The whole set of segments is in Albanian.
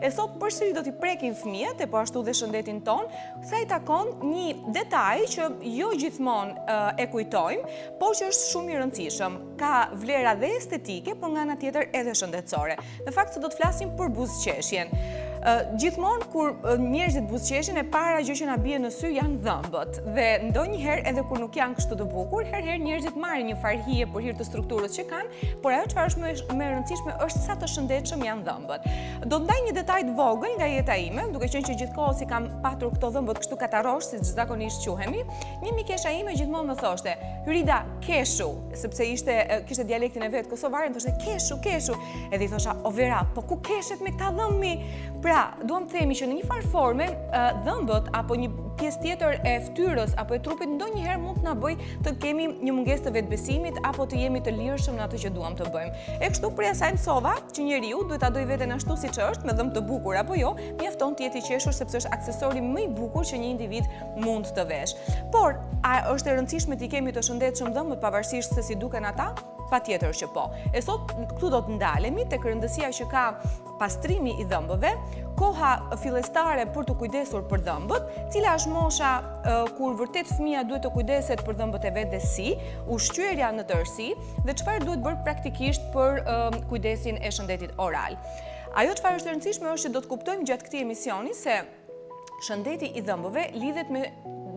E sot përsëri do t'i prekim fëmijët e po ashtu dhe shëndetin ton, sa i takon një detaj që jo gjithmonë e kujtojmë, por që është shumë i rëndësishëm. Ka vlera dhe estetike, por nga ana tjetër edhe shëndetësore. Në fakt se do të flasim për buzëqeshjen. Gjithmonë kur njerëzit buzëqeshin e para gjë që na bie në sy janë dhëmbët dhe ndonjëherë edhe kur nuk janë kështu të bukur, herëherë njerëzit marrin një farë hije për hir të strukturës që kanë, por ajo çfarë është më e rëndësishme është sa të shëndetshëm janë dhëmbët. Do të ndaj një detaj të vogël nga jeta ime, duke qenë që gjithkohë si kam patur këto dhëmbët kështu katarosh, siç zakonisht quhemi, një mikesha ime gjithmonë më thoshte, "Yrida, keshu", sepse kishte dialektin e vet kosovare, thoshte keshu. Edhe i thosha, "O Vera, po ku keshet me këta dhëmbi?" Pra, duam të themi që në një farë forme, dhëmbët apo një pjesë tjetër e fytyrës apo e trupit ndonjëherë mund të na bëj të kemi një mungesë të vetbesimit apo të jemi të lirshëm në atë që duam të bëjmë. E kështu për asaj mësova që njeriu duhet ta dojë veten ashtu siç është, me dhëmbë të bukur apo jo, mjafton të jetë i qeshur sepse është aksesori më i bukur që një individ mund të vesh. Por, a është e rëndësishme të kemi të shëndetshëm dhëmbët pavarësisht se si duken ata? Patjetër që po. E sot këtu do të ndalemi tek rëndësia që ka pastrimi i dhëmbëve, koha fillestare për të kujdesur për dhëmbët, cila është mosha kur vërtet fëmia duhet të kujdeset për dhëmbët e vet dhe si, ushqyerja në tërësi dhe çfarë duhet bërë praktikisht për kujdesin e shëndetit oral. Ajo çfarë është e rëndësishme është që do të kuptojmë gjatë këtij emisioni se shëndeti i dhëmbëve lidhet me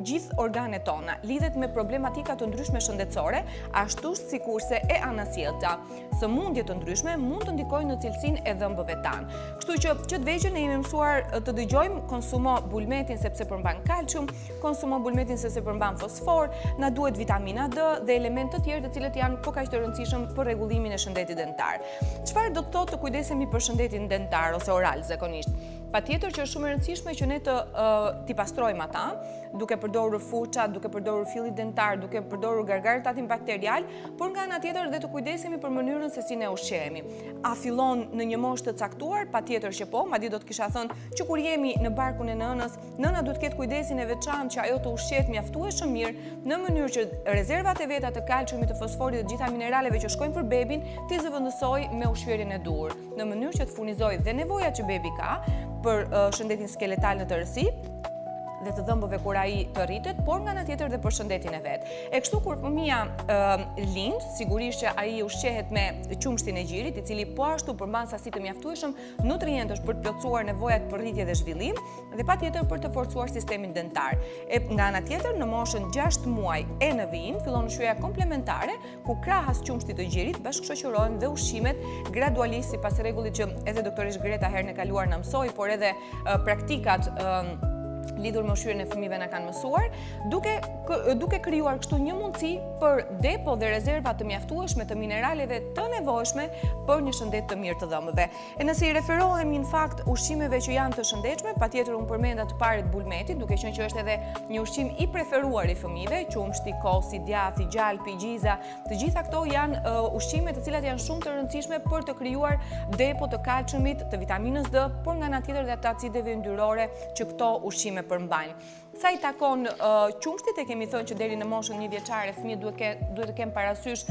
gjithë organet tona, lidhet me problematika të ndryshme shëndetësore, ashtu sikurse e anasjellta. Sëmundje të ndryshme mund të ndikojnë në cilësinë e dhëmbëve tan. Kështu që të vegjël ne jemi mësuar të dëgjojmë konsumo bulmetin sepse përmban kalcium, konsumo bulmetin sepse përmban fosfor, na duhet vitamina D dhe elementë të tjerë të cilët janë po kaq të rëndësishëm për rregullimin e shëndetit dentar. Çfarë do të thotë të kujdesemi për shëndetin dentar ose oral zakonisht? Patjetër që është shumë e rëndësishme që ne t'i pastrojmë ata, duke përdorur fuça, duke përdorur filli dentar, duke përdorur gargaret antibakterial, por nga ana tjetër dhe të kujdesemi për mënyrën se si ne ushqehemi. A fillon në një moshë të caktuar? Patjetër që po, madje do të kisha thënë që kur jemi në barkun e nënës, nëna duhet të ketë kujdesin e veçantë që ajo të ushqehet mjaftueshëm mirë, në mënyrë që rezervat e veta të kalciumit, të fosforit dhe gjitha mineraleve që shkojnë për bebin, t'i zëvendësoj me ushqyerjen e dur, në mënyrë që të furnizojë dhe nevojat që bebi ka për shëndetin skeletal në tërësi dhe të dhëmbëve kur ai të rritet, por nga ana tjetër dhe për shëndetin e vet. E kështu kur fëmia lind, sigurisht që ai ushqehet me qumshtin e gjirit, i cili po ashtu përmban sasi të mjaftueshëm nutrientësh për të plotësuar nevojat për rritje dhe zhvillim dhe patjetër për të forcuar sistemin dentar. Nga ana tjetër, në moshën 6 muaj e në vijim fillon ushqyerja komplementare, ku krahas qumshtit të gjirit bashkëshoqërohen dhe ushqimet gradualisht sipas rregullit që edhe doktoresh Greta herën e kaluar na mësoi, por edhe praktikat lidhur me ushqyerjen e fëmijëve na kanë mësuar, duke krijuar kështu një mundësi për depo dhe rezerva të mjaftueshme të mineraleve të nevojshme për një shëndet të mirë të dhëmbëve. E nëse i referohemi në fakt ushqimeve që janë të shëndetshme, patjetër unë përmenda të parit bulmeti, duke qenë që është edhe një ushqim i preferuar i fëmijëve, qumshti, kosi, djathi, gjalpi, gjiza, të gjitha këto janë ushqime të cilat janë shumë të rëndësishme për të krijuar depo të kalciumit, të vitaminës D, por nga ana tjetër dhe të acideve yndyrore që këto ushqime përmbajnë. Sa i takon qumshtit, e kemi thënë që deri në moshën 1 vjeçare fëmijët duhet të kenë parasysh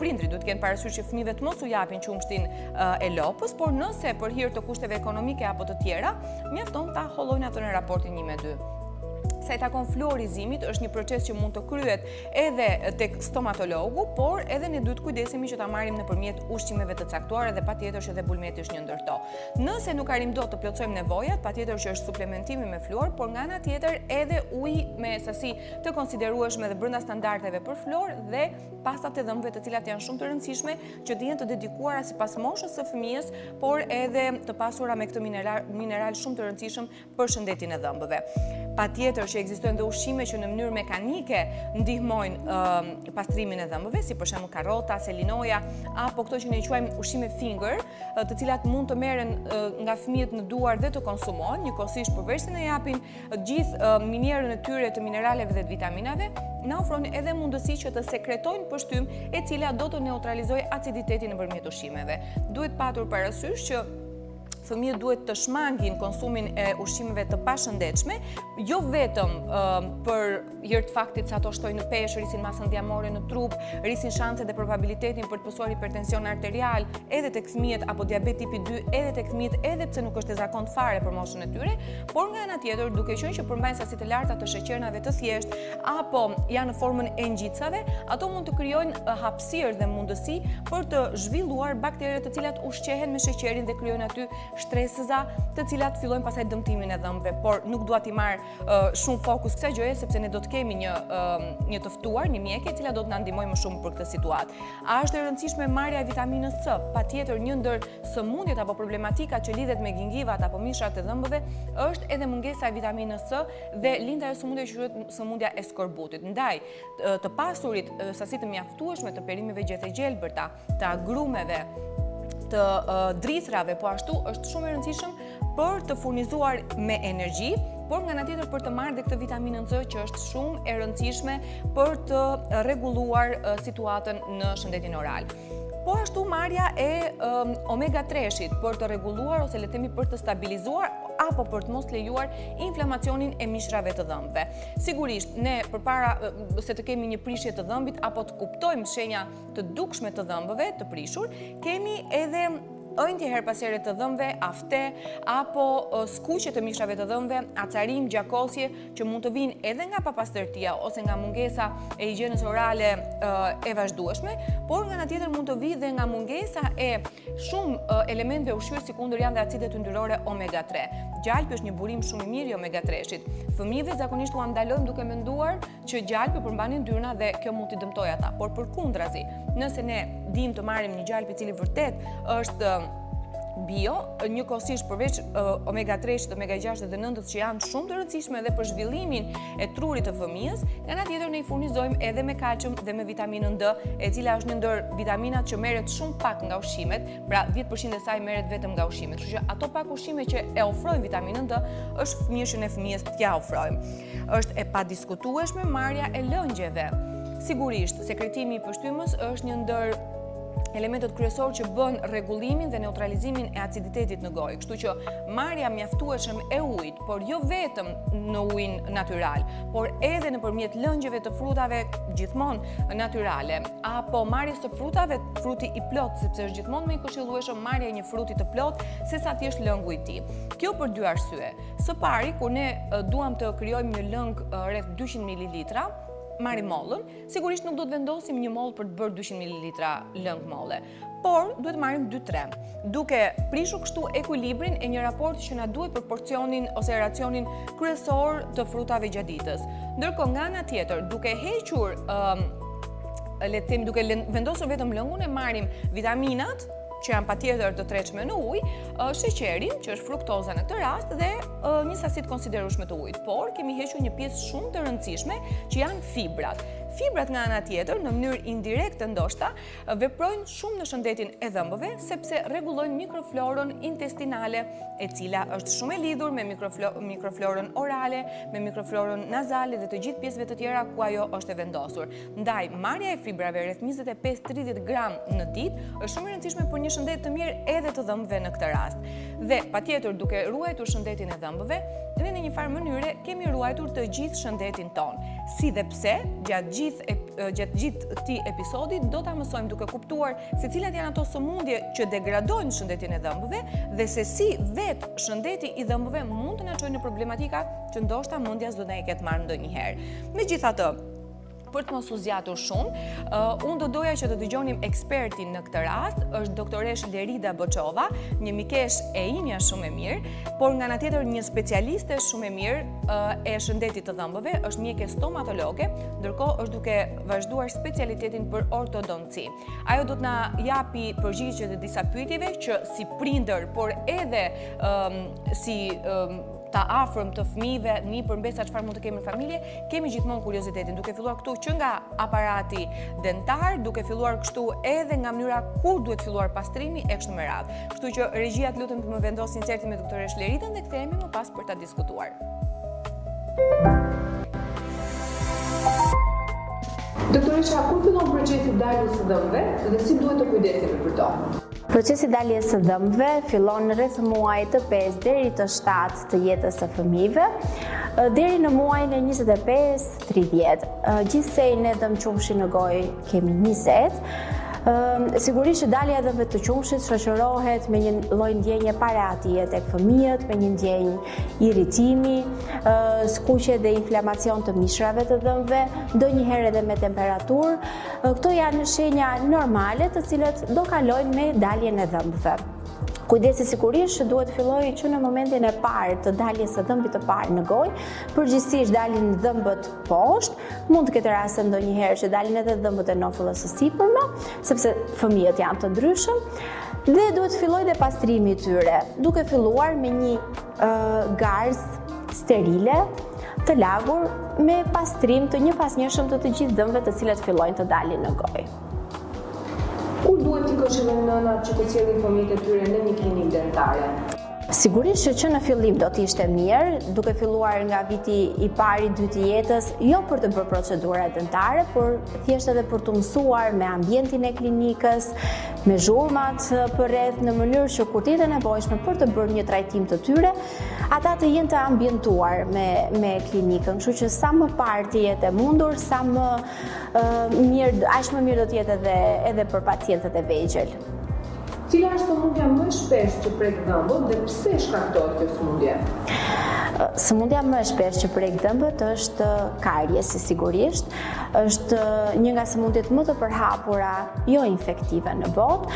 prindrit duhet të kenë parasysh që fëmijëve të mos u japin qumshtin e lopës, por nëse për hir të kushteve ekonomike apo të tjera, mjafton ta hollojnë atë në raportin 1-2. Sa i takon fluorizimit, është një proces që mund të kryhet edhe tek stomatologu, por edhe ne duhet kujdesemi që ta marrim nëpërmjet ushqimeve të caktuara dhe patjetër që dhe bulmeti është një ndër to. Nëse nuk arrim dot të plotësojmë nevojat, patjetër që është suplementimi me fluor, por nga ana tjetër edhe ujë me sasi të konsiderueshme dhe brenda standardeve për fluor dhe pastat e dhëmbëve të cilat janë shumë të rëndësishme që të jenë të dedikuara sipas moshës së fëmijës, por edhe të pasura me këtë mineral shumë të rëndësishëm për shëndetin e dhëmbëve. Patjetër që ekzistojnë dhe ushqime që në mënyrë mekanike ndihmojnë pastrimin e dhëmbëve, si për shembull karrota, selinoja, apo këto që ne i quajmë ushqime finger, të cilat mund të merren nga fëmijët në duar dhe të konsumohen, njëkohësisht përveç se ne japin gjithë minierën e tyre të mineraleve dhe të vitaminave, na ofron edhe mundësi që të sekretojnë pështym e cila do të neutralizojë aciditetin nëpërmjet ushqimeve. Duhet patur parasysh që fëmijët duhet të shmangin konsumin e ushqimeve të pashëndetshme, jo vetëm për hir të faktit se ato shtojnë në peshë, rrisin masën diamore në trup, rrisin shanset dhe probabilitetin për të pësuar hipertension arterial edhe tek fëmijët apo diabet tipi 2 edhe tek fëmijët, edhe pse nuk është e zakontë fare për moshën e tyre, por nga ana tjetër duke qenë që përmbajnë sasi të larta të sheqernave të thjeshtë apo janë në formën e ngjicave, ato mund të krijojnë hapësirë dhe mundësi për të zhvilluar baktere të cilat ushqehen me sheqerin dhe krijojnë aty shtresëza të cilat fillojnë pastaj dëmtimin e dhëmbëve, por nuk dua t'i marr shumë fokus kësaj gjëje sepse ne do të kemi një të ftuar, një mjeke e cila do të na ndihmojë më shumë për këtë situatë. A është e rëndësishme marrja e vitaminës C? Patjetër një ndër sëmundjet apo problematikat që lidhet me gingivat apo mishrat e dhëmbëve është edhe mungesa e vitaminës C dhe lind ajo sëmundje që quhet sëmundja e skorbutit. Ndaj, të pasurit sasi të mjaftueshme të perimeve gjethe gjelbërta, të agrumeve, të drithrave, po ashtu është shumë e rëndësishëm për të furnizuar me energji, por nga ana tjetër për të marrë dhe këtë vitaminën C që është shumë e rëndësishme për të rregulluar situatën në shëndetin oral. Po ashtu marrja e omega 3-shit për të rregulluar ose le të themi për të stabilizuar apo për të mos lejuar inflamacionin e mishrave të dhëmbëve. Sigurisht, ne përpara se të kemi një prishje të dhëmbit apo të kuptojmë shenja të dukshme të dhëmbëve të prishur, kemi edhe ëndje her pas here të dhëmbëve, afte apo skuqje të mishrave të dhëmbëve, acarim, gjakosje që mund të vinë edhe nga papastërtia ose nga mungesa e higjienës orale e vazhdueshme, por nga ana tjetër mund të vijë dhe nga mungesa e shumë elementeve ushqyes si kundër janë dhe acidet yndyrore omega 3. Gjalpi është një burim shumë i mirë i omega 3-shit. Fëmijëve zakonisht u ndalojmë duke menduar që gjalpi përmbanin ndyrna dhe kjo mund t'i dëmtojë ata, por përkundrazi, nëse ne dim të marrim një gjalp i cili vërtet është bio, njëkohësisht përveç omega 3-shit, omega 6 dhe 9 që janë shumë të rëndësishme edhe për zhvillimin e trurit të fëmijës, nga ana tjetër ne i furnizojmë edhe me kalcium dhe me vitaminën D, e cila është një ndër vitaminat që merret shumë pak nga ushqimet, pra 10% e saj merret vetëm nga ushqimet. Kështu që ato pak ushqime që e ofrojnë vitaminën D është mirë në fëmijës t'ja ofrojmë. Është e padiskutueshme marrja e lëngjeve. Sigurisht, sekretimi i pështymës është një ndër elementet kryesorë që bën rregullimin dhe neutralizimin e aciditetit në gojë. Kështu që marrja mjaftueshëm e ujit, por jo vetëm në ujin natyral, por edhe nëpërmjet lëngjeve të frutave gjithmonë natyrale, apo marrjes të frutave, fruti i plot, sepse është gjithmonë më i këshillueshëm marrja e një fruti të plot sesa thjesht lëngu i tij. Kjo për dy arsye. Së pari, kur ne duam të krijojmë një lëng rreth 200 ml, marrim mollën, sigurisht nuk do të vendosim një mollë për të bërë 200 ml lëng molle, por duhet marrim 2-3, duke prishur kështu ekuilibrin e një raporti që na duhet për porcionin ose racionin kryesor të frutave gjatë ditës. Ndërkohë nga ana tjetër, duke hequr duke vendosur vetëm lëngun, e marrim vitaminat që janë patjetër të tretshme në ujë, sheqerin, që është fruktoza në këtë rast, dhe një sasi të konsiderueshme të ujit. Por kemi hequr një pjesë shumë të rëndësishme që janë fibrat. Fibrat nga ana tjetër, në mënyrë indirekte ndoshta, veprojnë shumë në shëndetin e dhëmbëve, sepse rregullojnë mikroflorën intestinale, e cila është shumë e lidhur me mikroflorën orale, me mikroflorën nazale dhe të gjithë pjesëve të tjera ku ajo është e vendosur. Ndaj, marrja e fibrave rreth 25-30 gram në ditë është shumë e rëndësishme për një shëndet të mirë edhe të dhëmbëve në këtë rast. Dhe patjetër, duke ruajtur shëndetin e dhëmbëve, ne në një farë mënyre kemi ruajtur të gjithë shëndetin ton. Si dhe pse, gjatë gjithë këtij episodi do ta mësojmë duke kuptuar se cilat janë ato sëmundje që degradojnë shëndetin e dhëmbëve dhe se si vetë shëndeti i dhëmbëve mund të na çojë në problematika që ndoshta mendja s'do na i ketë marrë ndonjëherë. Megjithatë, për të mos u zgjatur shumë, unë do doja që të dëgjonim ekspertin në këtë rast, është doktoresh Lerida Boçova, një mikesh e imja shumë e mirë, por nga ana tjetër një specialiste shumë e mirë e shëndetit të dhëmbëve, është mjeke stomatologe, ndërkohë është duke vazhduar specialitetin për ortodonci. Ajo do të na japi përgjigje të disa pyetjeve që si prindër, por edhe si ta afërm të fëmijëve, një përmbesa çfarë mund të kemi në familje, kemi gjithmonë kuriozitetin, duke filluar këtu që nga aparati dentar, duke filluar kështu edhe nga mënyra kur duhet filluar pastrimi e kështu me radhë. Kështu që regjia të lutem të më vendosin insertin me doktoresh Leridën dhe kthehemi më pas për ta diskutuar. Doktoresha, kur fillon procesi i daljes së dhëmbëve dhe si duhet të kujdesemi për to? Procesi daljes së dhëmbëve fillon rreth muajit të 5 deri të 7 të jetës së fëmijëve, deri në muajin e 25-30. Gjithsej ne dëmqumshi në gojë kemi 20. Sigurisht që dalja e dhëmbëve të qumshit shoqërohet me një lloj ndjenje pareatie tek fëmijët, me një ndjenjë irritimi, skuqje dhe inflamacion të mishrave të dhëmbëve, ndonjëherë edhe me temperaturë. Këto janë shenja normale të cilët do kalojnë me daljen e dhëmbëve. Kujdesi sigurisht që duhet fillojë që në momentin e parë të daljes së dhëmbit të parë në gojë, përgjithsisht dalin dhëmbët poshtë, mund të ketë raste ndonjëherë që dalin edhe dhëmbët e nofullës së sipërme, sepse fëmijët janë të ndryshëm, dhe duhet fillojë dhe pastrimi i tyre, duke filluar me një garzë sterile të lagur me pastrim të njëpasnjëshëm të gjithë dhëmbëve të cilat fillojnë të dalin në gojë. Kur duhet t'i këshillojnë nënat që të sjellin fëmijët e tyre në një klinikë dentare? Sigurisht që në fillim do t'ishte mirë, duke filluar nga viti i parë i dytë i jetës, jo për të bërë procedura dentare, por thjesht edhe për të mësuar me ambientin e klinikës, me zhurmat përreth, në mënyrë që kur t'jete nevojshme për të bërë një trajtim të tyre, ata të jenë të ambientuar me klinikën, kështu që sa më parë të jetë mundur, sa më mirë, aq më mirë do të jetë edhe për pacientët e vegjël. Cila është sëmundja më e shpesh që prek dhëmbët dhe pse shkaktohet kjo sëmundje? Sëmundja më e shpesh që prek dhëmbët është kariesi sigurisht, është një nga sëmundjet më të përhapura jo infektive në botë.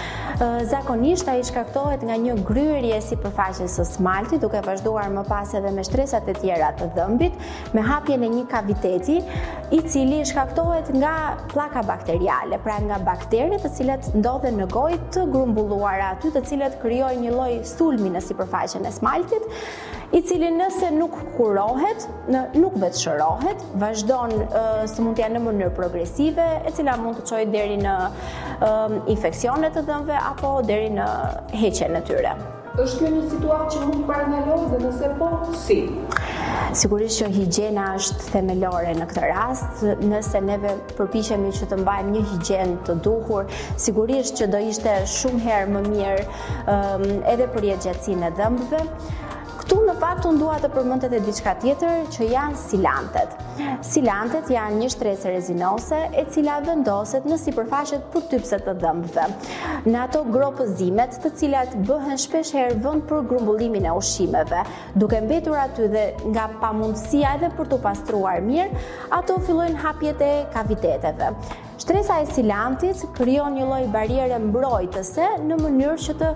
Zakonisht ai shkaktohet nga një gryrje sipërfaqes së smaltit, duke vazhduar më pas edhe me shtresat e tjera të dhëmbit, me hapjen e një kaviteti, i cili shkaktohet nga pllaka bakteriale, pra nga bakteret të cilat ndodhen në gojë të grumbulluara aty, të cilat krijojnë një lloj sulmi në sipërfaqen e smaltit, i cili nëse nuk kurohet, nuk vetëshërohet, vazhdon sëmundja në mënyrë progresive, e cila mund të çojë deri në infeksione të dhëmbëve apo deri në heqjen e tyre. Është kjo një situatë që mund të parandalohet dhe nëse po, si? Sigurisht që higjiena është themelore në këtë rast, nëse neve përpiqemi që të mbajmë një higjenë të duhur, sigurisht që do ishte shumë herë më mirë edhe për jetëgjatësinë e dhëmbëve. Këtu në fakt unë dua të përmend edhe diçka tjetër që janë silantet. Silantet janë një shtresë rezinose e cila vendoset në sipërfaqet përtypse të dhëmbëve. Në ato gropëzimet të cilat bëhen shpesh herë vend për grumbullimin e ushqimeve, duke mbetur aty dhe nga pamundësia edhe për të pastruar mirë, ato fillojnë hapjet e kaviteteve. Shtresa e silantit krijon një lloj bariere mbrojtëse në mënyrë që të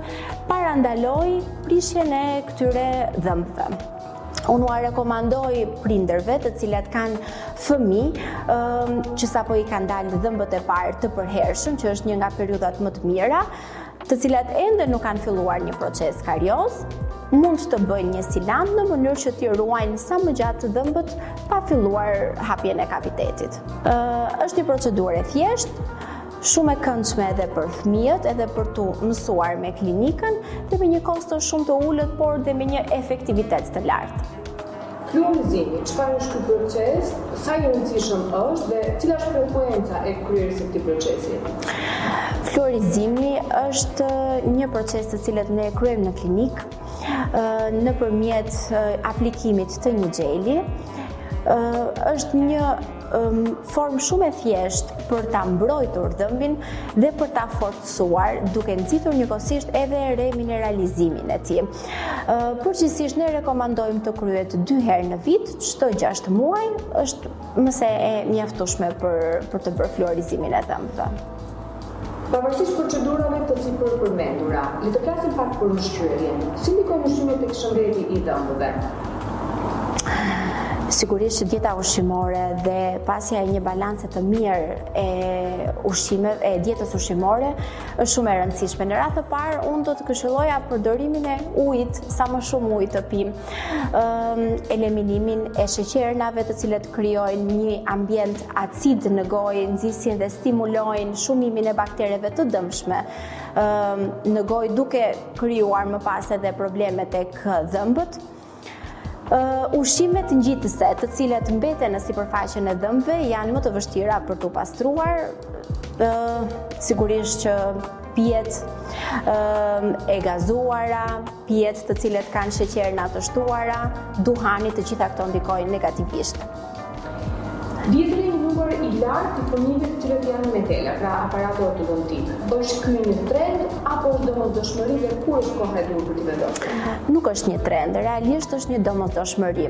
parandalojë prishjen e këtyre dhëmbëve. Unë ua rekomandoj prindërve të cilat kanë fëmijë që sapo i kanë dalë dhëmbët e parë të përhershëm, që është një nga periudhat më të mira, të cilat ende nuk kanë filluar një proces karioz, mund të bëjnë një silant në mënyrë që t'i ruajnë sa më gjatë dhëmbët pa filluar hapjen e kavitetit. Është një procedurë e thjeshtë, shumë e këndshme edhe për fëmijët, edhe për të mësuar me klinikën, dhe me një kosto shumë të ulët, por dhe me një efektivitet të lartë. Fluorizimi, çfarë është ky proces, sa i rëndësishëm është dhe cila është frekuenca e kryerjes së këtij procesi? Fluorizimi është një proces të cilët ne e kryejmë në klinikë nëpërmjet aplikimit të një gjeli. Është një formë shumë e thjeshtë për ta mbrojtur dhëmbin dhe për ta forcësuar, duke nxitur njëkohësisht edhe remineralizimin e tij. Përgjithsisht ne rekomandojmë të kryhet 2 herë në vit, çdo 6 muaj, është mëse e mjaftueshme për të bërë fluorizimin e dhëmbëve. Pavarësisht procedurave të sipërpërmendura, le të flasim pak për ushqyerjen. Si ndikon ushqimi tek shëndeti i dhëmbëve? Sigurisht që dieta ushqimore dhe pasja e një balance të mirë e dietës ushqimore është shumë e rëndësishme. Në radhë të parë, unë do të këshilloja përdorimin e ujit, sa më shumë ujë të pim, eliminimin e sheqernave të cilët krijojnë një ambient acid në gojë, nxisin dhe stimulojnë shumimin e baktereve të dëmshme në gojë, duke krijuar më pas edhe probleme tek dhëmbët. Ushqimet ngjitëse, të cilat mbeten në sipërfaqen e dhëmbëve, janë më të vështira për t'u pastruar. Sigurisht që pijet e gazuara, pijet të cilët kanë sheqerna të shtuara, duhani, të gjitha këto ndikojnë negativisht. Vjetëri një numër i lartë të fëmijëve të cilët janë me tela, pra aparat ortodontik. Është ky një trend apo është domosdoshmëri dhe kur është koha e duhur për t'i vendosur? Nuk është një trend, realisht është një domosdoshmëri.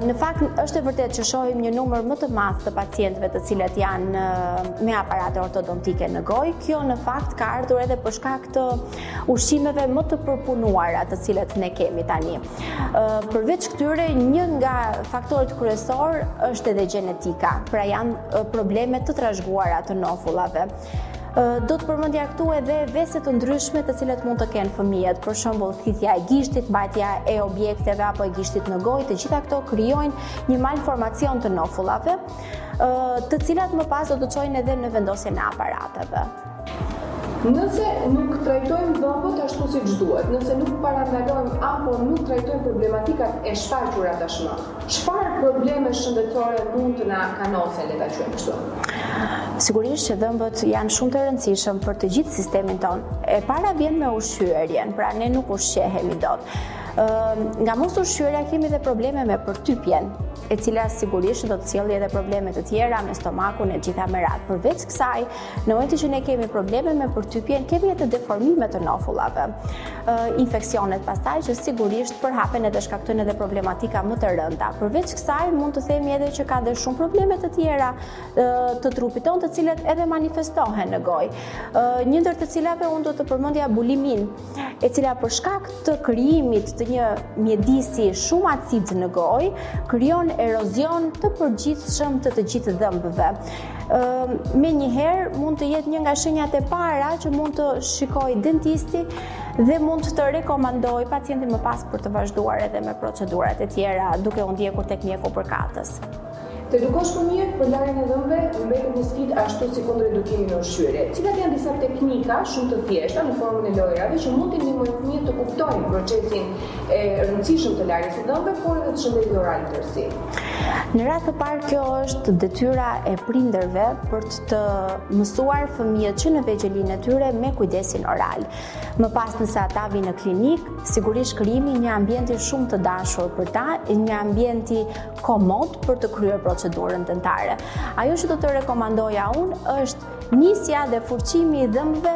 Në fakt është e vërtetë që shohim një numër më të madh të pacientëve të cilët janë me aparate ortodontike në gojë. Kjo në fakt ka ardhur edhe për shkak të ushqimeve më të përpunuara të cilët ne kemi tani. Përveç këtyre, një nga faktorët kryesor është edhe gjenetika, pra janë probleme të trashëguara të nofullave. Do të përmendja këtu edhe vese të ndryshme të cilat mund të kenë fëmijët, për shembull thithja e gishtit, mbajtja e objekteve apo e gishtit në gojë, të gjitha këto krijojnë një malformacion të nofullave, të cilat më pas do të çojnë edhe në vendosjen e aparateve. Nëse nuk trajtojmë dhëmbët ashtu siç duhet, nëse nuk parandalojmë apo nuk trajtojmë problematikat e shfaqura tashmë, çfarë probleme shëndetësore mund të na kanosen, le ta quajmë kështu? Sigurisht që dhëmbët janë shumë të rëndësishëm për të gjithë sistemin tonë. E para vjen me ushqyerjen, pra ne nuk ushqehemi dot. Nga mos ushqyerja kemi dhe probleme me përtypjen, e cila sigurisht do të sjellë edhe probleme të tjera me stomakun e gjitha me radhë. Përveç kësaj, në momentin që ne kemi probleme me përtypjen, kemi edhe deformime të nofullave. Infeksionet pastaj që sigurisht përhapen edhe shkaktojnë edhe problematika më të rënda. Përveç kësaj, mund të themi edhe që ka dhe shumë probleme të tjera të trupit tonë, të cilat edhe manifestohen në gojë. Një ndër të cilave unë do të përmendja bulimin, e cila për shkak të krijimit të një mjedisi shumë acid në gojë, krijon erozion të përgjithshëm të gjithë dhëmbëve. Menjëherë mund të jetë një nga shenjat e para që mund të shikojë dentisti dhe mund të rekomandoj pacientin më pas për të vazhduar edhe me procedurat e tjera, duke u ndjekur tek mjeku përkatës. Të edukosh fëmijët për larjen e dhëmbëve mbetet një sfidë ashtu si kundër edukimit në ushqyerje. Cilat janë disa teknika shumë të thjeshta në formën e lojrave që mund t'i ndihmojnë fëmijët të kuptojnë procesin e rëndësishëm të larjes së dhëmbëve, por edhe të shëndetit oral në tërësi? Në radhë të parë, kjo është detyra e prindërve për të mësuar fëmijët që në vegjëlinë e tyre me kujdesin oral. Më pas nëse ata vinë në klinik, sigurisht krijimi një ambienti shumë të dashur për ta, një ambienti komod për të kryer procedurën dentare. Ajo që do të rekomandoja unë është nisja dhe furqimi i dhëmbëve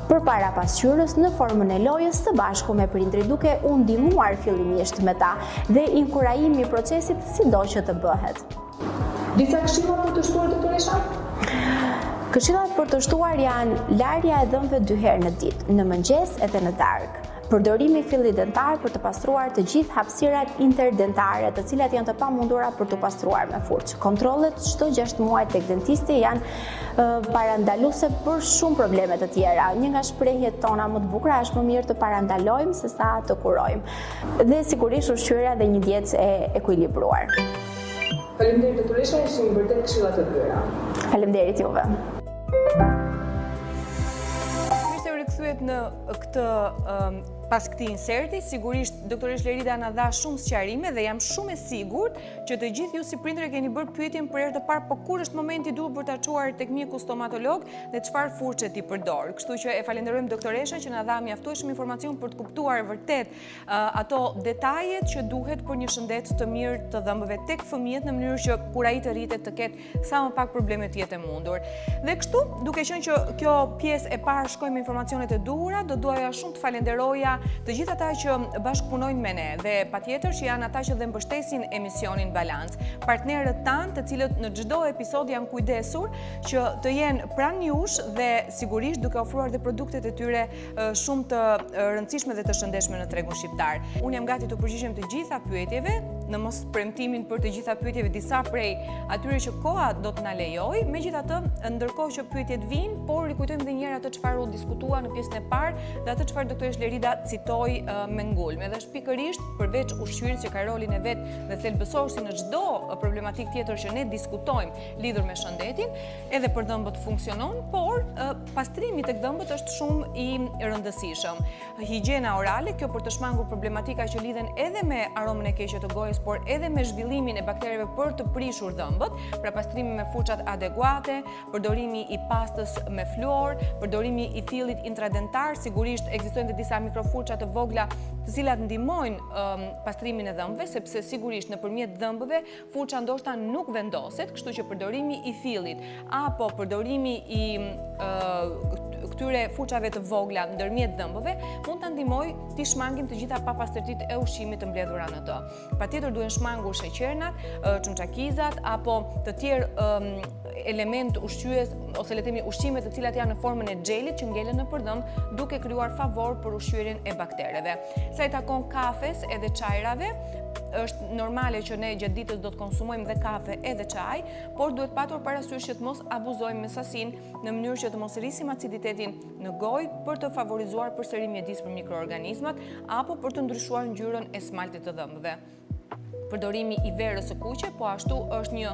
përpara pasqyrës në formën e lojës së bashku me prindrit, duke u ndihmuar fillimisht me ta dhe inkurajimi i procesit sido që të bëhet. Disa këshilla për të shtuar doktoresha? Këshillat për të shtuar janë larja e dhëmbëve 2 herë në ditë, në mëngjes edhe në darkë. Përdorimi i fillit dentar për të pastruar të gjithë hapësirat interdentare, të cilat janë të pamundura për të pastruar me furçë. Kontrollet çdo 6 muaj tek dentisti janë parandaluese për shumë probleme të tjera. Një nga shprehjet tona më të bukura është më mirë të parandalojmë sesa të kurojmë. Dhe sigurisht ushqyerja dhe një dietë e ekuilibruar. Faleminderit doktoresha, ishin vërtet këshilla të dyra. Faleminderit juve. Rikëthyet në këtë pas këtij inserti, sigurisht doktoresh Lerida na dha shumë sqarime dhe jam shumë e sigurt që të gjithë ju si prindër keni bërë pyetjen për herë të parë, po kur është momenti duhur për ta çuar tek mjeku stomatolog dhe çfarë furçe ti përdor. Kështu që e falenderojmë doktoreshën që na dha mjaftueshëm informacion për të kuptuar vërtet ato detajet që duhet për një shëndet të mirë të dhëmbëve tek fëmijët, në mënyrë që kur ai të rritet të ketë sa më pak probleme të jetë e mundur. Dhe kështu, duke qenë që kjo pjesë e parë shkoi me informacionet e duhura, do doja shumë të falenderoja të gjithë ata që bashkëpunojnë me ne dhe patjetër që janë ata që dhe mbështesin emisionin Balans. Partnerët tanë, të cilët në çdo episod janë kujdesur që të jenë pranë jush dhe sigurisht duke ofruar dhe produktet e tyre shumë të rëndësishme dhe të shëndetshme në tregun shqiptar. Unë jam gati të përgjigjem të gjitha pyetjeve, në mos premtimin për të gjitha pyetjeve, disa prej atyre që koha do të na lejojë. Megjithatë, ndërkohë që pyetjet vijnë, por rikujtojmë edhe një herë atë çfarë u diskutua në pjesën e parë dhe atë çfarë doktoresh Lerida citoj me ngulme. Dhe është pikërisht përveç ushqyerjes që ka rolin e vet dhe thelbësor si në çdo problematik tjetër që ne diskutojmë lidhur me shëndetin, edhe për dhëmbët funksionon, por pastrimi tek dhëmbët është shumë i rëndësishëm. Higjiena orale, kjo për të shmangur problematika që lidhen edhe me aromën e keqe të gojës, por edhe me zhvillimin e baktereve për të prishur dhëmbët, pra pastrimi me fuçat adekuate, përdorimi i pastës me fluor, përdorimi i fillit intradentar, sigurisht ekzistojnë dhe disa mikrofuça të vogla të cilat ndihmojnë pastrimin e dhëmbëve, sepse sigurisht nëpërmjet dhëmbëve fuça ndoshta nuk vendoset, kështu që përdorimi i fillit apo përdorimi i këtyre fuçave të vogla ndërmjet dhëmbëve mund ta ndihmojë të shmangim të gjitha papastërtitë e ushqimit të mbledhura në të. Patjetër duhen shmangur sheqernat, çumçakizat apo të tjerë element ushqyes ose le të themi ushqime të cilat janë në formën e xhelit që ngelen nëpër dhëmb, duke krijuar favor për ushqyerjen e baktereve. Sa i takon kafes edhe çajrave, është normale që ne gjatë ditës do të konsumojmë dhe kafe edhe çaj, por duhet patur parasysh që të mos abuzojmë me sasinë në mënyrë që të mos rrisim aciditetin në gojë për të favorizuar përsërimin e mjedis për mikroorganizmat apo për të ndryshuar ngjyrën e smaltit të dhëmbëve. Përdorimi i verës së kuqe, po ashtu është një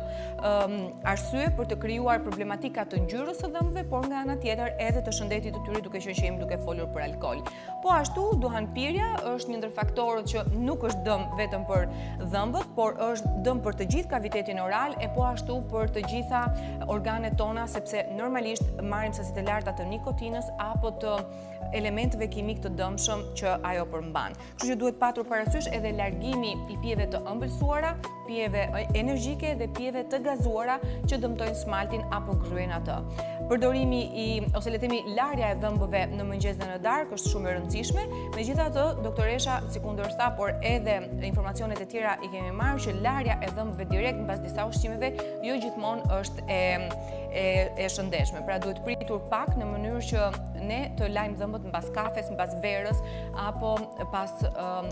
arsye për të krijuar problematika të ngjyrës së dhëmbëve, por nga ana tjetër edhe të shëndetit të tyre duke qenë që jemi duke folur për alkool. Po ashtu duhanpirja është një ndër faktorët që nuk është dëm vetëm për dhëmbët, por është dëm për të gjithë kavitetin oral e po ashtu për të gjitha organet tona, sepse normalisht marrim sasi të larta të nikotinës apo të elementeve kimik të dëmshëm që ajo përmban. Kështu që duhet patur parasysh edhe largimi i pijeve të ëmbëlsuara, pijeve energjike dhe pijeve të gazuara që dëmtojnë smaltin apo gryen atë. Përdorimi ose le të themi larja e dhëmbëve në mëngjes dhe në darkë është shumë e rëndësishme. Megjithatë, doktoresha sikundër tha, por edhe informacionet e tjera i kemi marrë që larja e dhëmbëve direkt mbas disa ushqimeve jo gjithmonë është e shëndetshme. Pra duhet pritur pak në mënyrë që ne të lajmë dhëmbët mbas kafes, mbas verës apo pas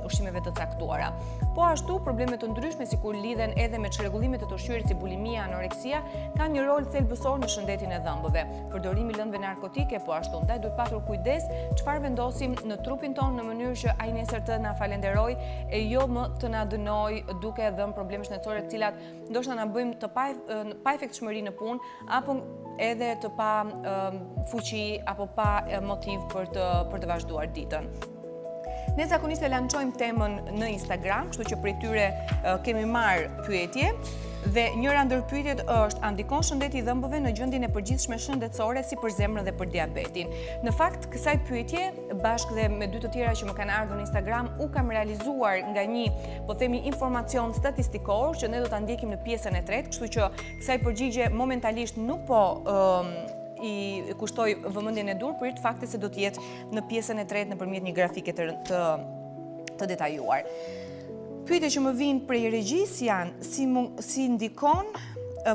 ushqimeve të caktuara. Po ashtu probleme të ndryshme sikur lidhen edhe me çrregullimet e të ushqyerit si bulimia, anoreksia kanë një rol thelbësor në shëndetin e dhëmbëve. Përdorimi i lëndëve narkotike po ashtu, ndaj duhet patur kujdes çfarë vendosim në trupin tonë në mënyrë që ai nesër të na falenderoj e jo më të na dënoj duke dhënë probleme shëndetësore të cilat ndoshta na bëjmë të pa efektshmëri në punë apo edhe të pa fuqi apo pa motiv për të vazhduar ditën. Ne zakonisht e lançojmë temën në Instagram, kështu që prej tyre kemi marrë pyetje. Dhe njëra ndër pyetjet është: a ndikon shëndeti i dhëmbëve në gjendjen e përgjithshme shëndetësore si për zemrën dhe për diabetin? Në fakt, kësaj pyetje, bashkë dhe me dy të tjera që më kanë ardhur në Instagram, u kam realizuar nga një, po themi, informacion statistikor që ne do ta ndjekim në pjesën e tretë, kështu që kësaj përgjigje momentalisht nuk po i kushtoj vëmendjen e dur, për të faktit se do të jetë në pjesën e tretë nëpërmjet një grafike të detajuar. Pyetjet që më vinë prej regjisë janë si ndikon